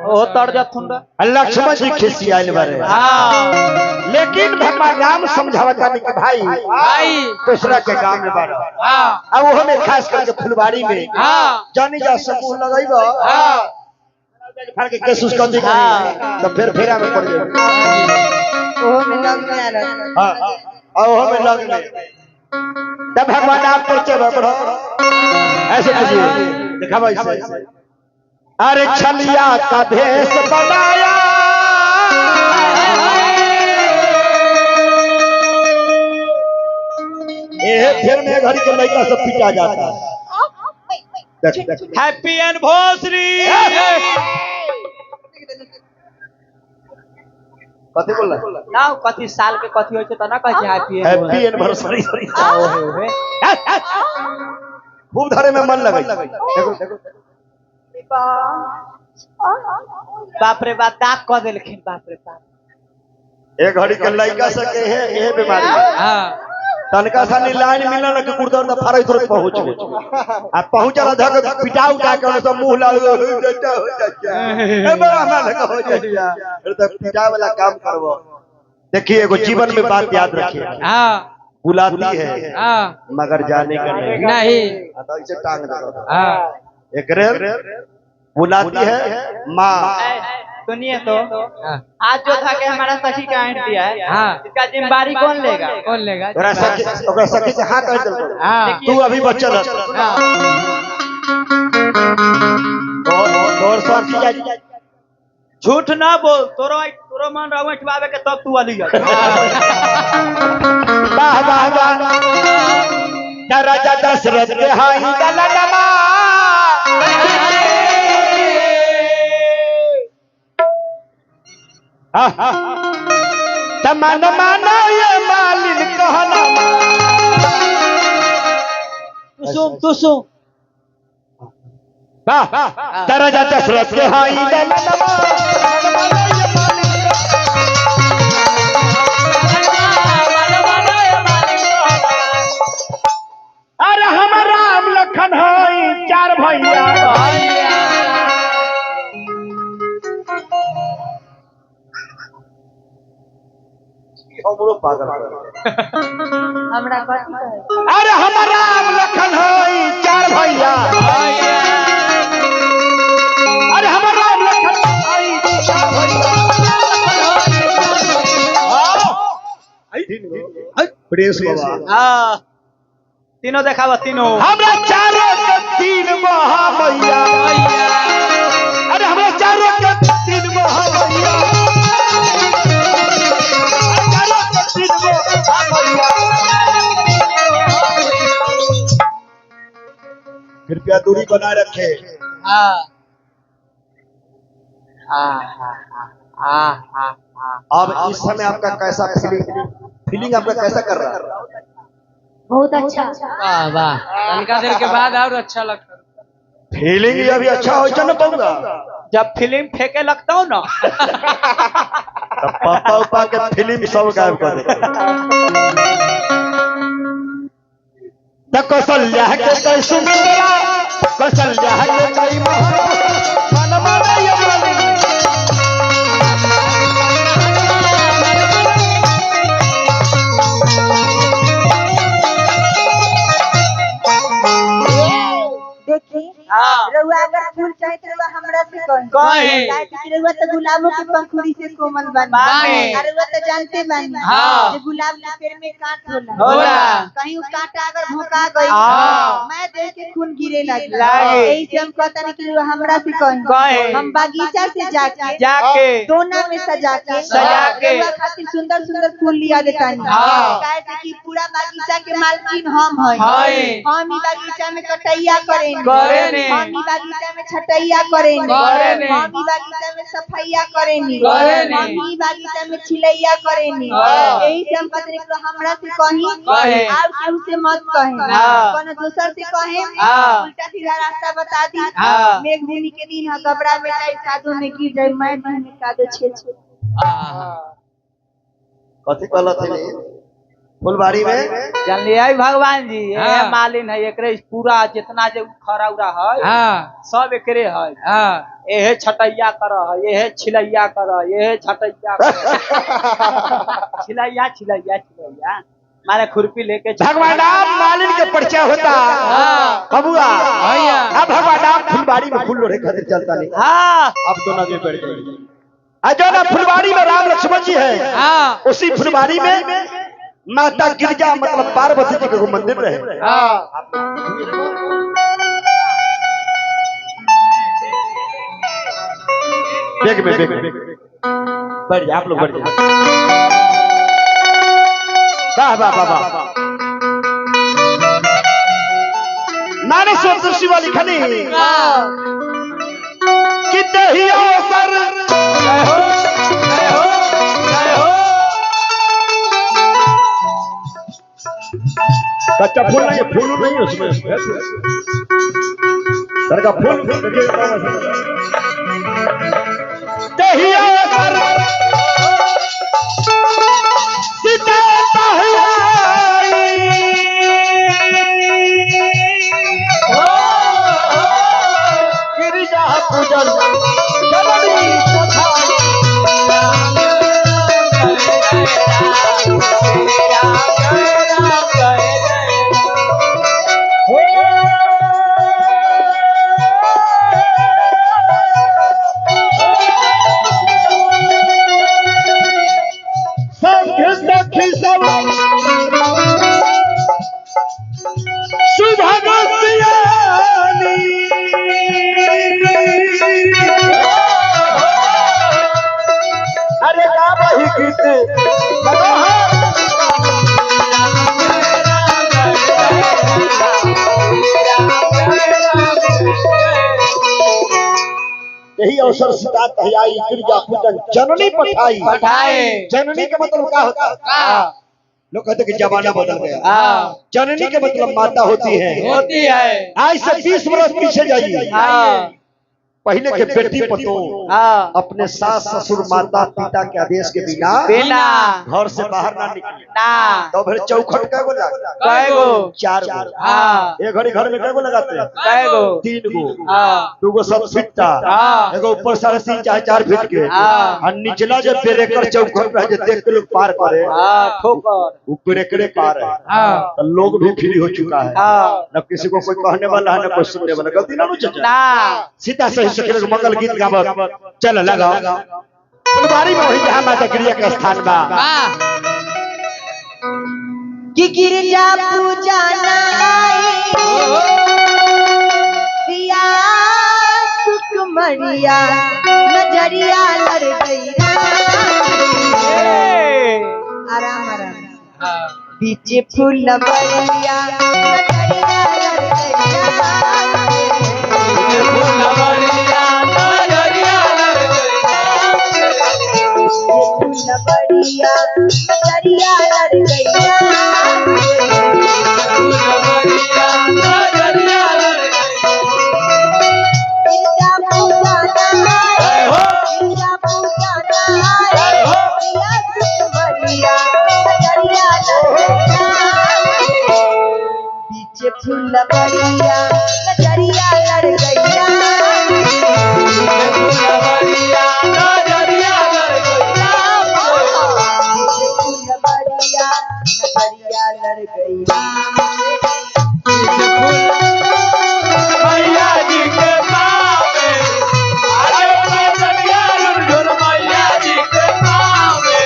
ओ तर जथुन लक्ष्मण जी खिसी आइल बारे लेकिन भगवान राम समझावता नहीं कि भाई दूसरा के गांव में बारा अब वो हमें खास करके फुलवाड़ी में जानी जा समूह लगाइबा फड़ के केस उसका दिखा तो फिर फेरा में पड़ जाए ओ में लग में आला हां और हमें लग में तब भगवान आप परिचय बढ़ो ऐसे कीजिए देखा भाई से अरे छलिया का भेष बनाया फिर में घड़ी के लड़का सब पिटा जाता है। हैप्पी एनिवर्सरी कथी बोल रहा ना कथी साल के कथी होय छै त ना कहै छै हैप्पी एनिवर्सरी खूब धरे में मन लगे देखो बाप रे बाप दाग क देलखिन बाप रे बाप एक घड़ी के लड़का से के है बीमारी हां तनका सानी लाइन मिलल के कुर्दर त फारै तुरंत पहुंच गए आ पहुंचल धक पिटा उठा के सब मुंह लाल हो जाता ए बड़ा ना हो जाता त पिटा वाला काम करबो। देखिए एगो जीवन में बात याद रखिए हां बुलाती है हां मगर जाने का नहीं तो इसे टांग दो हां एकरे बुलाती है माँ। सुनिए तो आज जो था कि हमारा सखी का एंट दिया है हाँ। इसका जिम्मेदारी कौन लेगा ओकरा सखी से हाथ कर दे हाँ। तू अभी बच्चा रह और सखी जा झूठ ना बोल तोरो मन रहो उठवावे के तब तू वाली वाह वाह वाह राजा दशरथ के हाई दलनमा तमन माना ये मालिन कहना तू सुन वाह राजा दशरथ के हाई दलनमा अरे हम राम लखन हाई चार भैया हमरो पागल हमरा कथी कहे अरे हम राम लखन हई चार भैया अरे हम राम लखन हई चार भैया प्रेस बाबा हां तीनों देखावा तीनों हमरा चारों के तीन महाभैया अरे हमरा चारों के तीन महाभैया कृपया दूरी बनाए रखे। अब इस समय आपका कैसा फीलिंग आपका कैसा कर रहा है? बहुत अच्छा वाह वाह तनका देर के बाद और अच्छा लगता फीलिंग ये अभी अच्छा हो न पाऊंगा जब फिल्म फेंके लगता हूँ ना तब पापा उपा के फिल्म सब गायब कर दे कौशल्या के कई सुंदरा कौशल्या के कई मन माने ये मालिक देखी रउआ अगर फूल चाहे तो रउआ हमरा से कही कि रउआ तो गुलाबों के पंखुड़ी से कोमल बानी और रउआ तो जानते बानी कि गुलाब के पेड़ में कांट होला कहीं वो कांटा अगर भोंका गई मैं देख के खून गिरे लगी यही से हम कहता नहीं कि रउआ हमरा से कही हम बागीचा से जाके दोना में सजा के रउआ खातिर सुंदर सुंदर फूल लिया देता काहे कि पूरा बागीचा के मालकिन हम हई हम ही बागीचा में कटैया करेंगे हम ही बागीचा में छटैया करेंगे हम ही बागीचा में सफैया करेंगे हम ही बागीचा में छिलैया करेंगे यही से हम कहते हैं हमरा से कहीं और केहू से मत कहें कोनो दूसर से कहें उल्टा सीधा रास्ता बता दी मेघ भूमि के दिन है घबरा बेटा कादो में गिर जाए मैं दिन में कादो छे कथी कहला थे फुलबाड़ी में जान लिया भगवान जी ये मालिन है एकरे पूरा जितना जो खरा उरा है सब एकरे है एहे छटैया कर है एहे छिलैया कर एहे छटैया छिलैया छिलैया छिलैया मारे खुरपी लेके भगवान राम मालिन के परिचय होता बबुआ अब भगवान राम फुलबाड़ी में फूल लोढ़े खातिर चलता नहीं अब दोनों में बैठ गए जो ना फुलबाड़ी में राम लक्ष्मण जी है उसी फुलबाड़ी में माता गिरजा मतलब पार्वती जी के मंदिर रहे। बैग में बढ़ जा, आप लोग बढ़ जा। वाह वाह वाह वाह। मानस दृष्टि वाली खनी कितने ही अवसर कच्चा फूल नहीं, फूल नहीं उसमें सर का फूल दही अवसर सिताता गिरिजा पूजन जननी यही अवसर सीता तहियाई गिरजा पूजन जननी पठाई। जननी का मतलब क्या होता है? लोग कहते कि जमाना बदल गया। जननी के मतलब माता होती है। आज से 20 वर्ष पीछे जाइए, पहले के बेटी पतो अपने सास ससुर माता पिता के आदेश के बिना घर से बाहर ना निकले। तो फिर चौखट कैगो लगा? 4 गो। एक घड़ी घर में कैगो लगाते हैं? 3 गो। 2 गो सब फिटता, एगो ऊपर 3.5 चाहे 4 फीट के, और निचला जो पेरेकर चौखट रहे देख के लोग पार करे, वो पेरेकरे पार है। तो लोग भी फ्री हो चुका है, न किसी को कोई कहने वाला है न कोई सुनने वाला। गलती ना चाचा, सीता सही मंगल गीत गावत चल लगा फुलवारी में वही जहाँ माता गिरिजा का स्थान बा कि गिरजा पूजना पिया सुकुमरिया नजरिया लड़ गई। आराम आराम बीच फुलवरिया नजरिया लड़ गई। बढ़िया नजरिया लड़ गईया। गिरजा पूजना गिरजा पूजना पिया सुकुमरिया नजरिया लड़ गईया। बीच फुलवरिया नजरिया लड़ गईया। नजरिया लड़ गईया। मैया जी के पावे मैया जी के पावे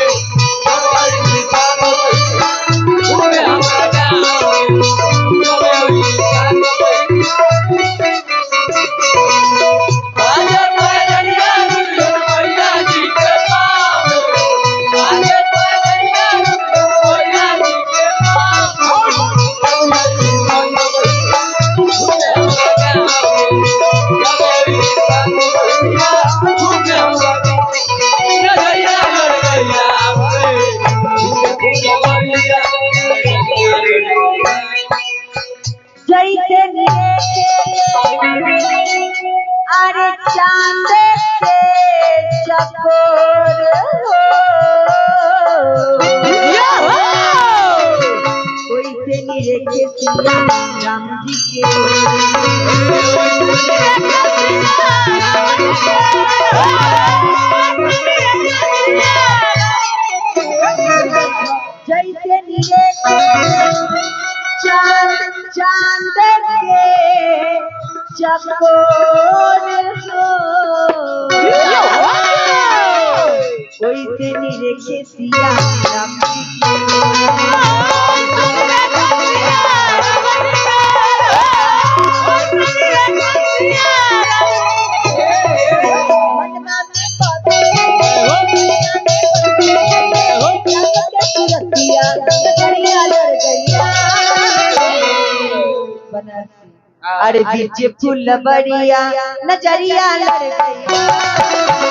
जैसे अरे चांद से चकोर कोई से नहीं के सिया राम जी के जैसे नीले चांद के चकोर कोई से नीले के सिया राम जी के अरे बीच फूल बड़िया नजरिया लड़ गई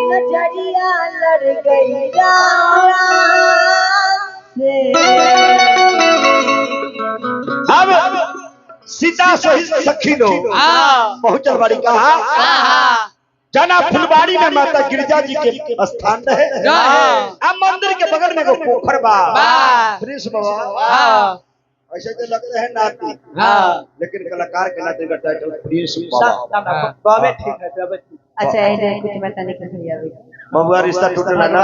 नजरिया लड़ गई अब सीता सहित सखी लोग पहुंचल बाड़ी कहा जना फुलबाड़ी में माता गिरजा जी के स्थान रहे अब मंदिर के बगल में एगो पोखर बा कृष्ण बाबा ऐसे तो लगते हैं नाती लेकिन कलाकार के नाते का टाइटल प्रिंस बाबा ठीक है अच्छा इधर कुछ बताने के लिए बबुआ रिश्ता टूटे ना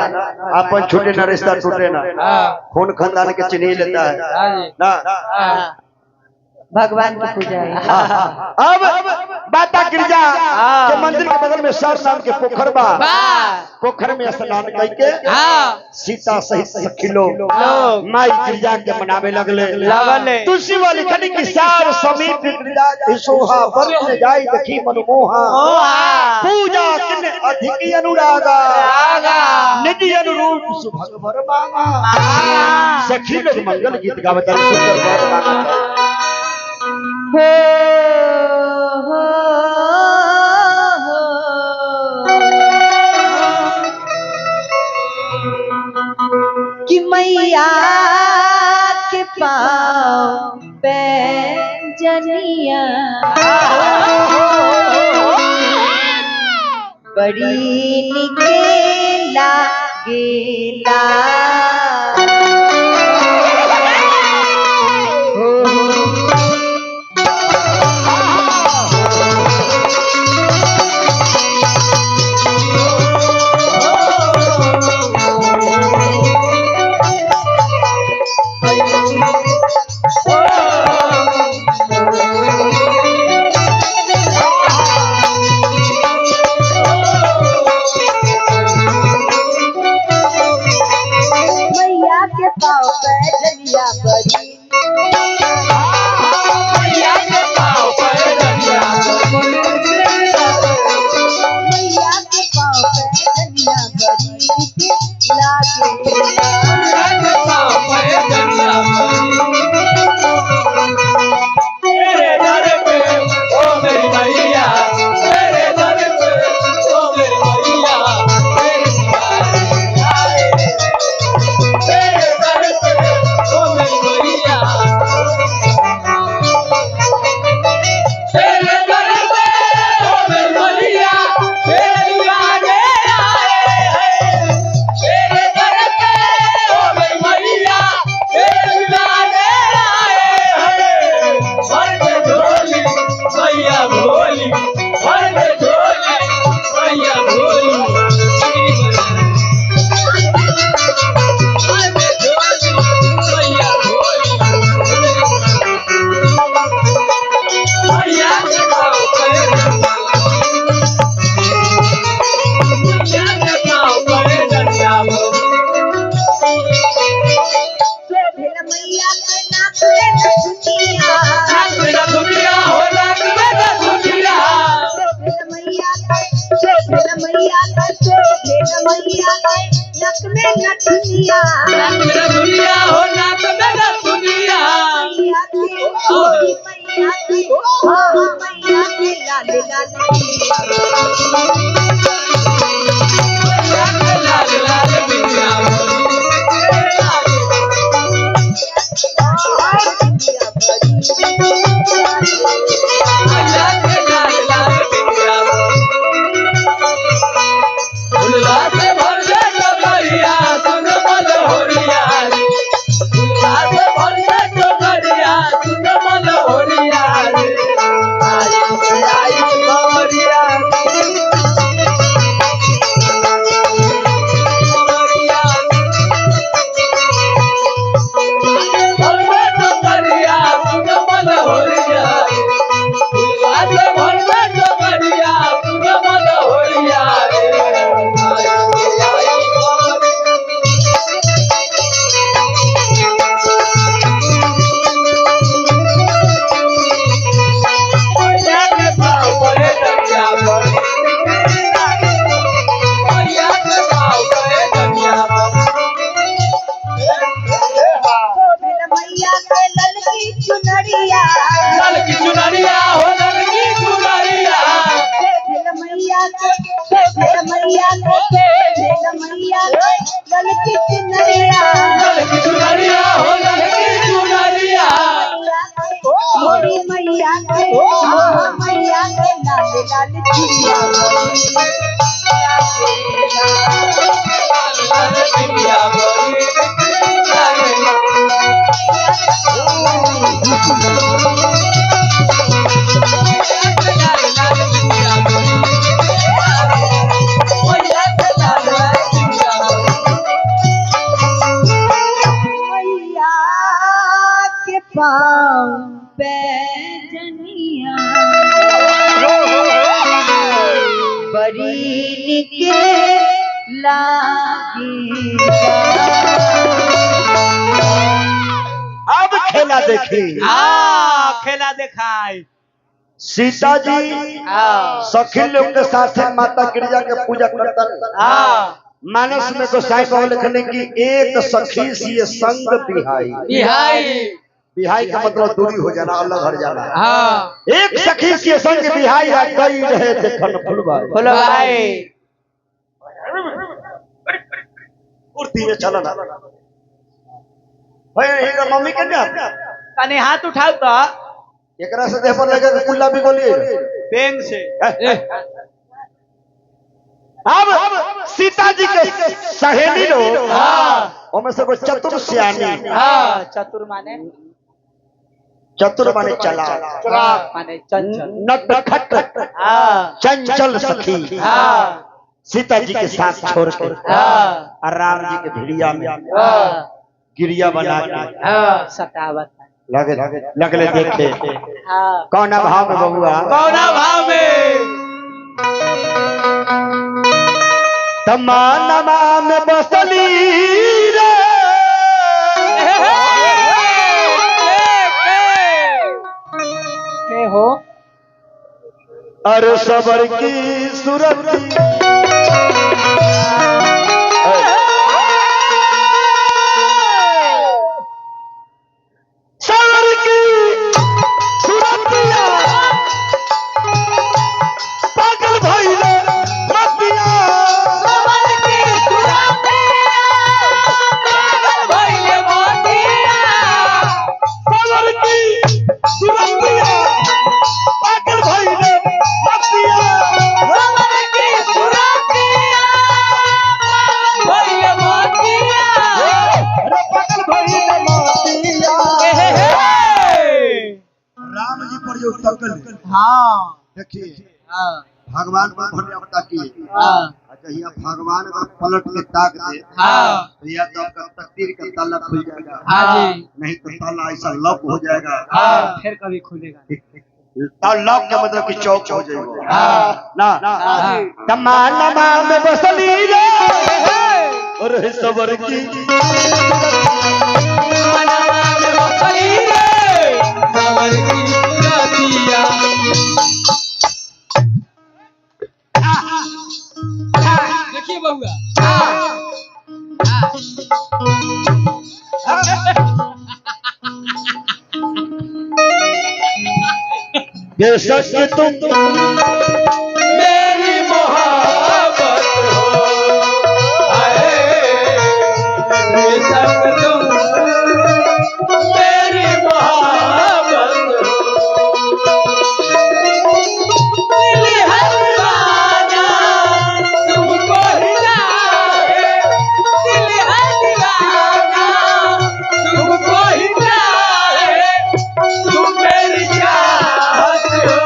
अपन छूटे ना रिश्ता टूटे ना खून खानदान के चिन्ह लेता है ना भगवान की पूजा है अब माता गिरजा के मंदिर के बगल में सर नाम के पोखर बा पोखर में स्नान करके सीता सहित सखी लोग माई गिरजा के मनावे लगले तुलसी वाली खनी की सार समीप गिरजा सोहा बरन जाई देखी मनमोहा पूजा किन अधिक अनुरागा निधि अनुरूप सुभग वर मांगा सखी लोग मंगल गीत गावत सुंदर वर मांगा कि मैया के पाँव पैजनिया बड़ी निकेला गेला लाल लाल चिड़िया मैया के पाँव पैजनिया बड़ी निके लागेगा। अब खेला देखी खेला दिखाई सीता जी सखी लोग के साथ माता गिरिजा के पूजा करता। मानस में तो साईं बाबा लिखने की एक सखी सी संग बिहाई। बिहाई का मतलब दूरी हो जाना, अलग हट जाना। एक सखी सी संग बिहाई कई रहे देखन फुलवाई कुर्ती में चला ना भाई एक मम्मी के ना कने हाथ उठाओ तो एकरा से देह पर लगे कुल्ला भी गोली बेंग से अब सीता जी के सहेली लोग उनमें से कोई चतुर सियानी चतुर माने चला माने चंचल नटखट चंचल सखी सीता जी के साथ छोड़ के और राम जी के भिड़िया में गिरिया बना के सतावत लगले देखे कौन भाव में बबुआ कौना भाव में तमानमा में बसली रे के हो अरे सबर की सूरत सबर की सूरतिया पागल भइले मतिया सबर की सूरतिया पागल भइले मतिया अरे पागल भइले मतिया राम जी पर जो तकल देखिए भगवान को भरने अपना किए अच्छा यहाँ भगवान का पलट के ताक दे तो या तो आपका तकदीर का ताला खुल जाएगा नहीं तो ताला ऐसा लॉक हो जाएगा फिर कभी खुलेगा तो लॉक का मतलब कि चौक हो जाएगा ना तमानमा में बसली रे और सबर की देखिए बहुआ बेशक तुम मेरी मोहब्बत हो बेशक तुम मेरी मोहब्बत दिल है दीवाना तुमको ही चाहे दिल है दीवाना तुमको ही चाहे तुम मेरी चाहत हो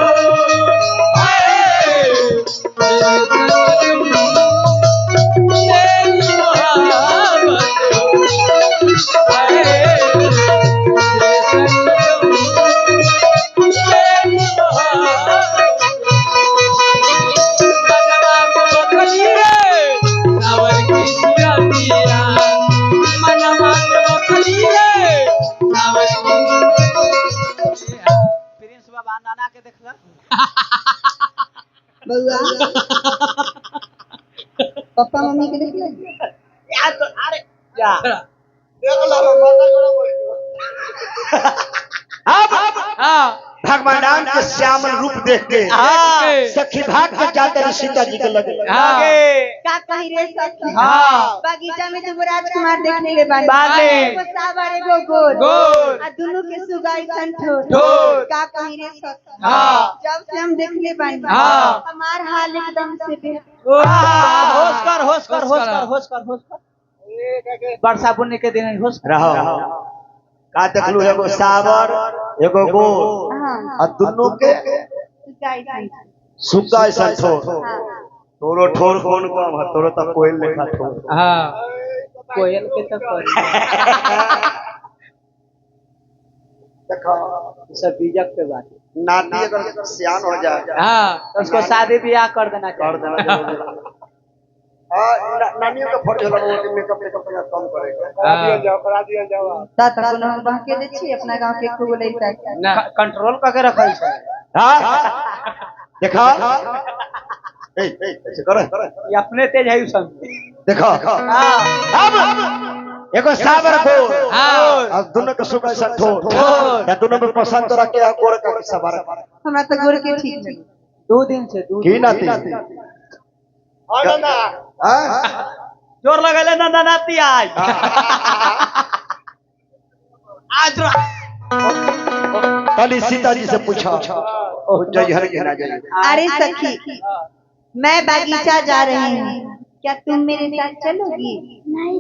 बउआ पापा मम्मी के देख ले यार तो अरे क्या अब भगवान राम के श्यामल रूप देख के सखी भाग के जाते रहे सीता जी के लगे। का कही रे सखी बगीचा में जब राजकुमार देखने ले बानी एगो सावर एगो गोर आ दोनों के सुगाई ठोर का कही रे सखी जब से हम देखले बानी हमार हाल एकदम से होश कर वर्षा बुनने के दिन होश रहो का देखलू एगो सावर एगो गोर आ दोनों के सुगा ऐसा ठोर तोरो ठोर कौन कम है तोरो तो कोयल लेखा ठोर। कोयल के तो देखो सब बीजक के बात नाती अगर सियान हो जाए तो उसको शादी ब्याह कर देना चाहिए। नानियों का फर्ज होला वो मेकअप कम करेगा करा दिया जाओ ता तक हम बहके दे छी अपना गांव के खूब लइका ना कंट्रोल करके रखै छै। हां देखा ए ऐसे कर ये अपने तेज है सब देखो अब एगो सावर को और दोनों के सुगा सा ठोर या दोनों में पसंद तो रखे गोर का सवार हमरा तो गोर के ठीक नहीं 2 दिन से की नाती जोर लगले ना नाती आज कल सीता जी से पूछा जयहर के ना जाए। अरे सखी मैं बगीचा जा रही हूँ क्या तुम मेरे साथ चलोगी? नहीं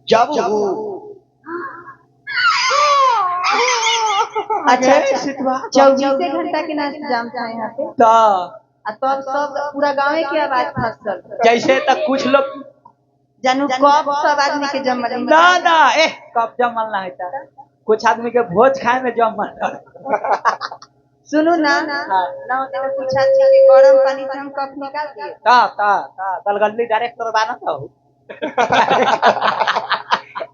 जाबू अच्छा 24 घंटा के नाच जाम था यहाँ पे तब सब पूरा गाँव के आवाज फसल जैसे तक कुछ लोग जानू कब सब आदमी के जमल ना कब जमल ना है कुछ आदमी के भोज खाए में जमल सुनो ना ना तेरे पूछा छी कि गरम पानी से हम कप निकाल दिए ता गलगली डायरेक्टर बाना था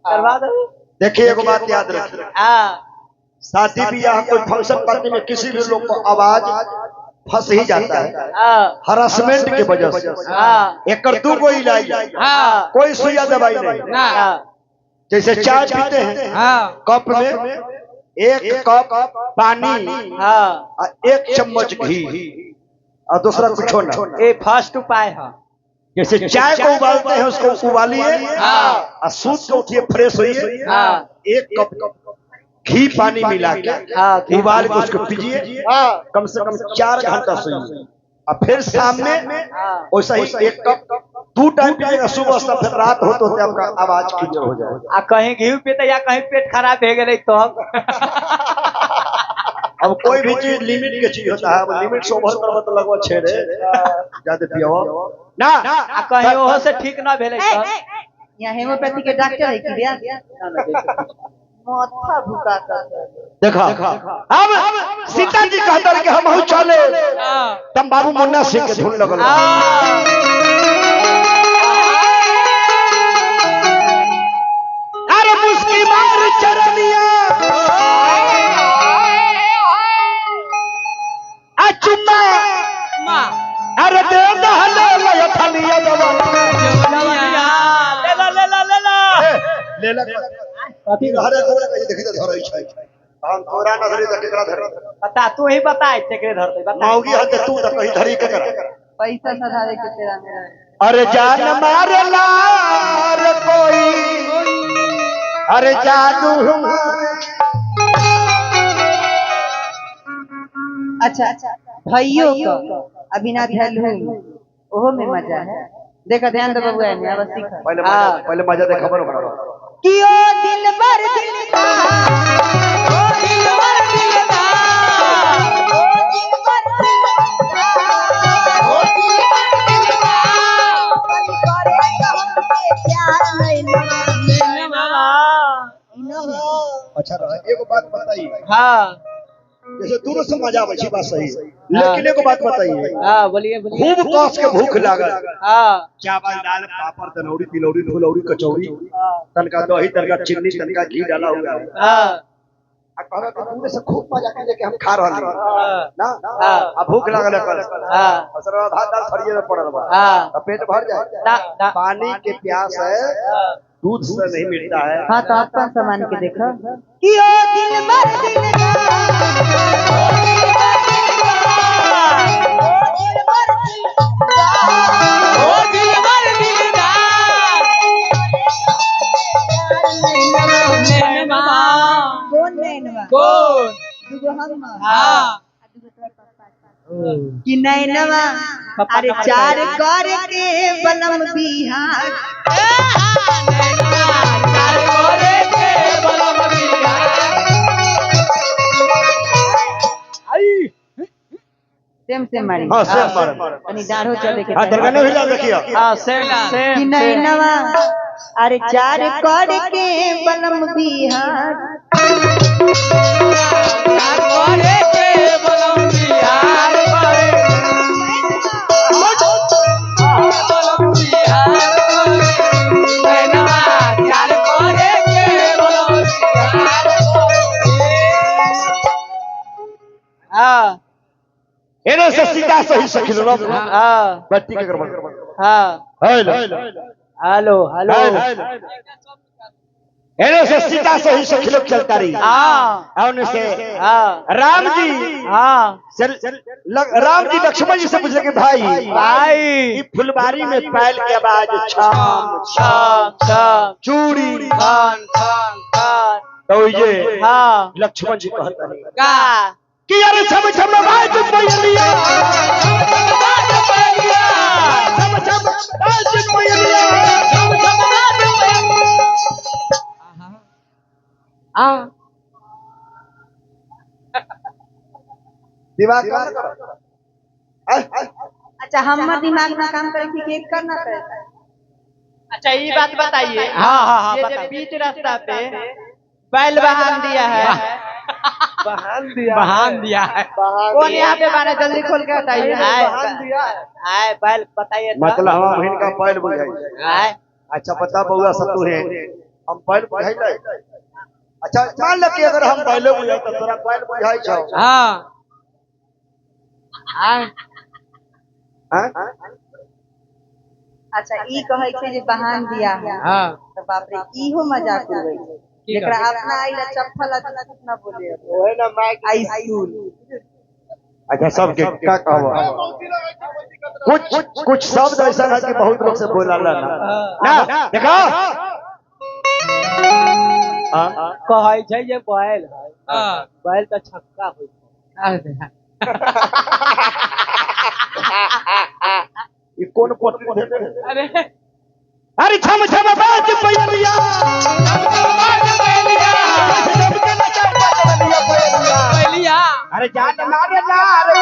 करवा दो। देखिए एक बात याद रखिए शादी ब्याह कोई फंक्शन पार्टी में किसी भी लोग को आवाज फंस ही जाता है हरासमेंट की वजह से एक दू को इलाज कोई सुइया दवाई नहीं। जैसे चाय पीते हैं कप में एक कप पानी एक चम्मच घी और दूसरा कुछ ना ये फर्स्ट उपाय है। जैसे चाय को उबालते हैं उसको उबालिए और सूद को उठिए फ्रेश होइए एक कप घी पानी मिला के उबाल के उसको पीजिए कम से कम 4 घंटा सोइए और फिर शाम में वैसा ही एक कप 2 टाइम पीजिएगा सुबह से फिर रात होते होते आपका आवाज क्लियर हो जाएगा। कहीं घी पीते या कहीं पेट खराब हो गए तो अब कोई भी चीज लिमिट के चीज होता है लिमिट से ओवर करबो तो लगभग छेड़े ज्यादा पियो ना कहीं ओहो से ठीक ना भेले यहाँ हेमोपैथी के डॉक्टर है कि भैया माथा भूका कर देखा अब सीता जी कहता कि हम चले तब बाबू मुन्ना सिंह के धुन लगल अरे मुस्की मार चरनिया चुम्मा अरे दे दहले ले थलिया ले ले कथी हरे कोला कहि देखि त धरै छै हम तोरा न धरि त केकरा धरि बता तू ही बता केकरे धरते बता मौगी हते तू त कहि धरि केकरा पैसा सधारे के तेरा मेरा अरे जान मारेला रे कोई अरे जादू अच्छा भाइयों को अभी ना धैलू ओहो में मजा है देखा ध्यान दे बबुआ में अब सीख पहले मजा दे खबर हो कि ओ दिल भर दिलदा ओ दिल भर दिलदा ओ दिल भर दिलदा ओ दिल भर दिलदा मन करे तो हमके प्यार है ना अच्छा एगो बात बताइए हां जैसे दूर से मजा आवे छी बात सही लेकिन एगो बात बताइए हां बोलिए खूब कस के भूख लागल हां चावल दाल पापड़ तनौरी तिलौरी फुलौरी कचौरी तनका दही तनका चीनी तनका घी डाला हुआ है हां आ कहला कि दूर से खूब मजा के लेके हम खा रहल ना आ भूख लागल है हां असर भात दाल थरिये में पड़ल बा हां पेट भर जाए ना पानी के प्यास है दूध से नहीं मिलता है। हाँ तो अपन सामान के देखो कि ओ दिल भर कौन नैनवा कौन दुगो हम हाँ कि नैनवा अरे चार कर के बनम बिहार सेम मारी हाँ सेम मार। तनी डाढ़ो चले के हाँ दरगाह भेजा देखिए। हाँ सेम सेम कि नैनवा अरे चार कर के बनम बिहार हाँ एने से सीधा सही सखिल रो हाँ बत्ती के करबा। हाँ हेलो हेलो हेलो एने से सीधा सही सखिल चलता रही। हाँ और से हाँ राम जी हाँ राम जी लक्ष्मण जी से पूछले कि भाई भाई ये फुलबारी में पैल के आवाज छाम शाम शाम चूड़ी खान खान खान तो ये हाँ लक्ष्मण जी कहता है का कि यार छम छम बाज पयलिया छम छम बाज पयलिया हाँ दिमाग का अच्छा हमारा दिमाग ना काम करे कि एक करना पड़ता है। अच्छा ये बात बताइए हाँ हाँ हाँ ये जो बीच रास्ता पे बैल बहान दिया है बहान दिया है कौन यहाँ पे बना जल्दी खोल के बताइए आए बैल बताइए तो। मतलब हम बहन का पैल बुझाई। आए अच्छा पता बउआ सब तू है हम पैल बुझाई ले। अच्छा मान ल कि अगर हम पैल बुझाई त तोरा पैल बुझाई छौ। हाँ आए हां अच्छा ई कहे छै जे बहान दिया है हाँ तो बाप रे इहो मजाक उड़ै छै जेकरा अपना आइला चप्पल ना बोले ओए ना माइक आई स्कूल। अच्छा सब के का कहबो कुछ शब्द ऐसा है कि बहुत लोग से बोला ना ना देखो कहै छै जे बैल है बैल तो छक्का होइ छै ये कौन पट अरे अरे छम छम बाज पयलिया पहलिया अरे जान मारे ना रे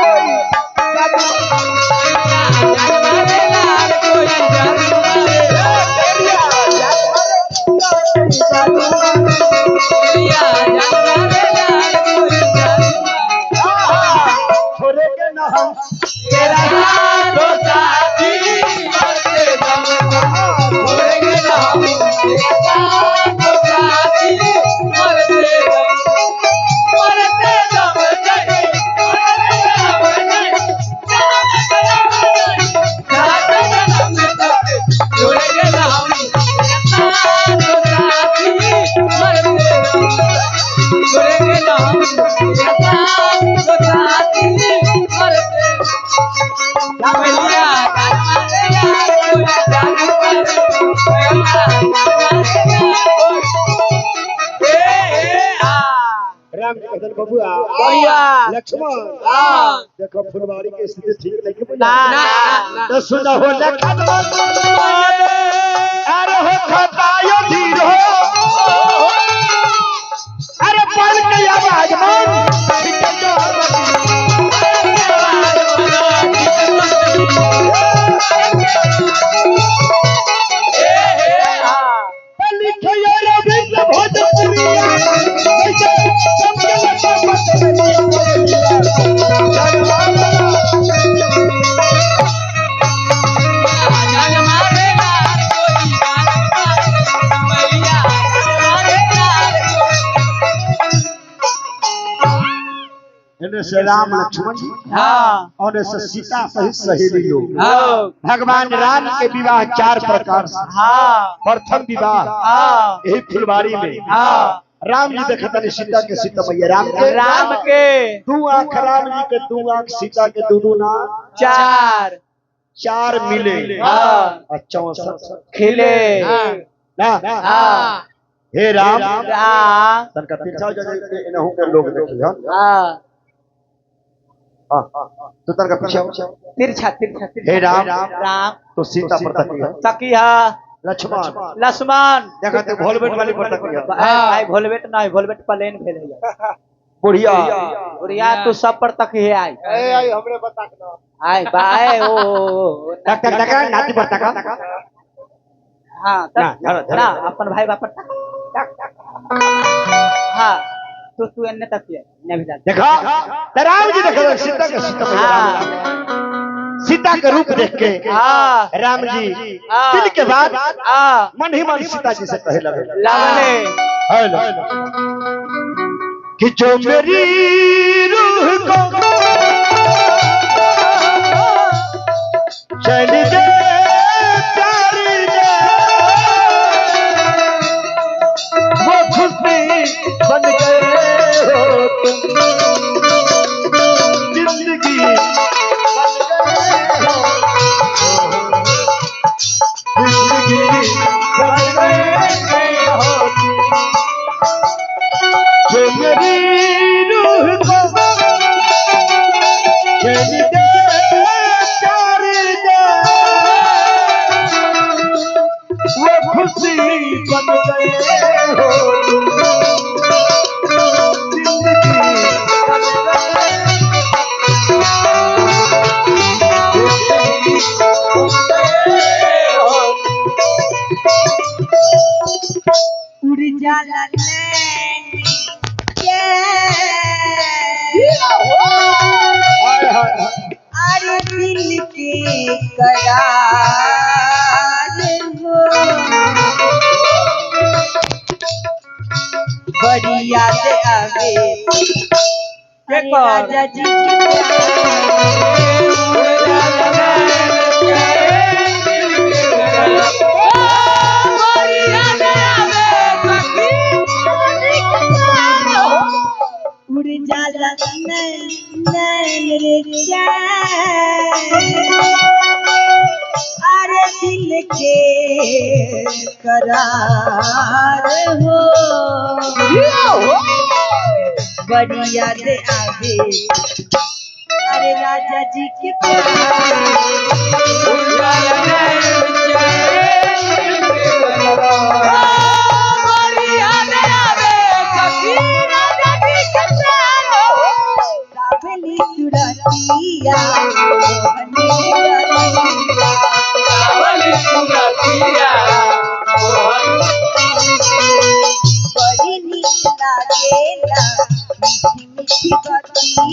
छोरे के ना हम तेरा तो साथी मरते दम छोरे के ना हम तेरा तो साथी मरते राम जी कहते बबुआ लक्ष्मण देखो फुलवारी की स्थिति ठीक नहीं बुझा तो सुना हो लखन अरे हो खतायो धीर हो अरे पल के आवाज मान मारे ना इन्हें से राम लक्ष्मण जी हाँ और इनसे सीता सहित सहेली लोग। हाँ भगवान राम के विवाह 4 प्रकार से। हाँ प्रथम विवाह हाँ यही फुलवारी में। हाँ राम जी देखता नहीं सीता के सीता मैया राम के 2 आंख राम जी के 2 आंख सीता के दोनों ना 4 मिले हाँ। और 64 खिले ना हाँ हे राम राम तनका पीछा जाए इनहु के लोग देखियो। हाँ हां तो तनका पीछा तिरछा तिरछा तिरछा। हे राम राम तो सीता पर तकिया तकिया लक्ष्मण लक्ष्मण देखा ते भोलबेट वाली पर तकिया भाई भोलबेट नहीं भोलबेट प्लेन भेल है बुढ़िया बुढ़िया तू सब पर तक ही आई आई हमरे बता के आई बाय ओ टक टक टक नाती पर तका हाँ ना अपन भाई बापर हाँ तू एन्ने तक है भी देखा तो राम जी देखा सीता के सीता मैया सीता के रूप देख के राम जी दिल के बाद मन ही मन सीता जी से कहे लगे लगले कि जो मेरी रूह को चैन दे प्यार दे वो खुशी बन गए हो तुम जिंदगी बन गए हो जिंदगी बन गए हो जो मेरी रूह को चैन दे प्यार दे वो खुशी बन गए हो जिंदगी बन उड़ जाला अरे दिल के करार हो बड़ी याद आवे अरे राजा जी के उड़ जाला नैन रे अरे दिल के करार हो बड़ी याद आवे अरे राजा जी के रावली सुरतिया बड़ी नीक लागेला मीठी मीठी बतिया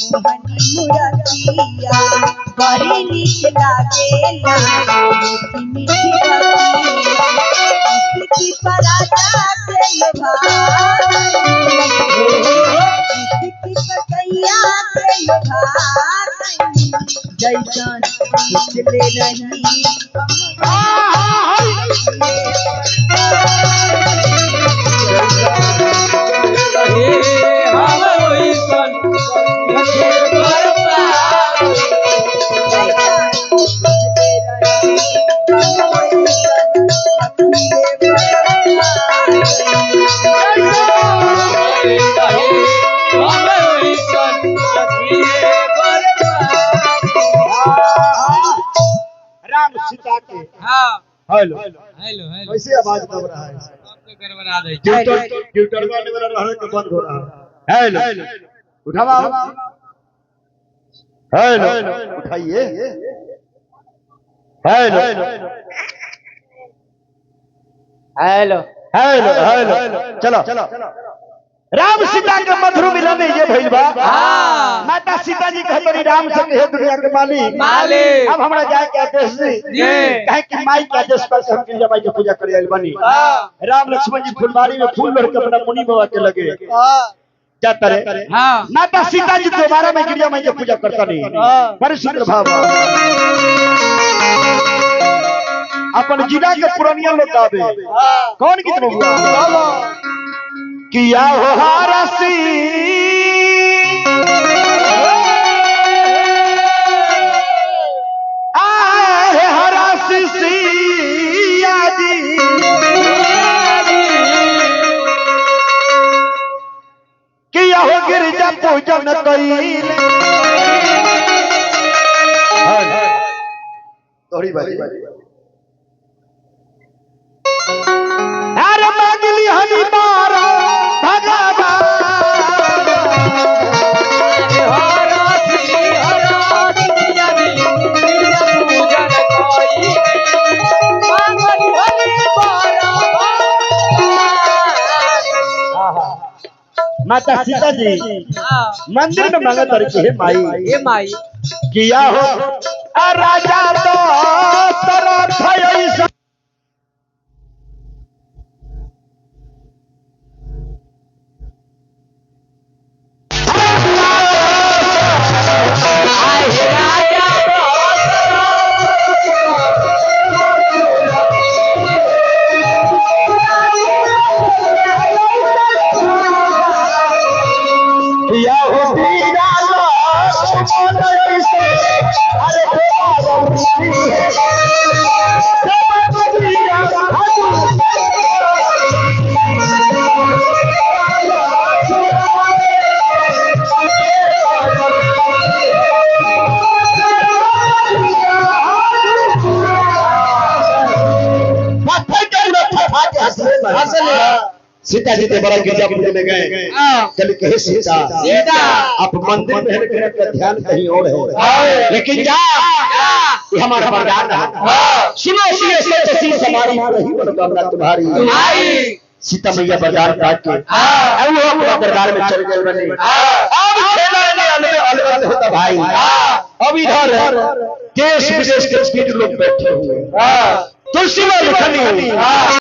मोहनी मुरतिया बड़ी नीक लागेला मीठी मीठी बतिया मीठी पराठा तेल भात मीठी पकैया तेल भात जैसन पिछले रही राम सीता के हेलो कैसे आवाज दब रहा है ट्यूटर वाले वाला रहने के बंद हो रहा है हेलो उठावा हेलो उठाइए हेलो हेलो हेलो हेलो चलो राम सीता के मधुर मिलन ये भइल बा। माता सीता जी कहत रही राम से हे दुनिया के मालिक अब हमरा जाए के आदेश दी कहे कि माई के आदेश पर हम गिरजा माई के पूजा करे आइल बनी। राम लक्ष्मण जी फुलबाड़ी में फूल लोड़ के अपना मुनि बाबा के लगे जाता रहे। माता सीता जी दोबारा में गिरजा माई के पूजा करता नहीं। बड़े सुंदर भाव अपन जिला के पुरानिया लोग गावे कौन गीत में हुआ किया हो हारसी आहे हरासी सिया जी किया हो गिरजा पूजन कईल तोहरी बारी अरे मांगली हनी मारा माता सीता जी मंदिर में मांगा तरीके हे माई किया हो राजा तो तरफ ऐसा सीता जी बड़ा गिरजा पूजन में गए चल कहे सीता आप मंदिर में है का ध्यान कहीं और है लेकिन जा ये हमारा वरदान है सुनो सुनो सच सी हमारी रही मनोकामना तुम्हारी सीता मैया वरदान काट के अब वो अपना दरबार में चल गए बने अब खेला में अलग होता भाई अब इधर देश विदेश के लोग बैठे हुए तुलसी में लिखनी हुई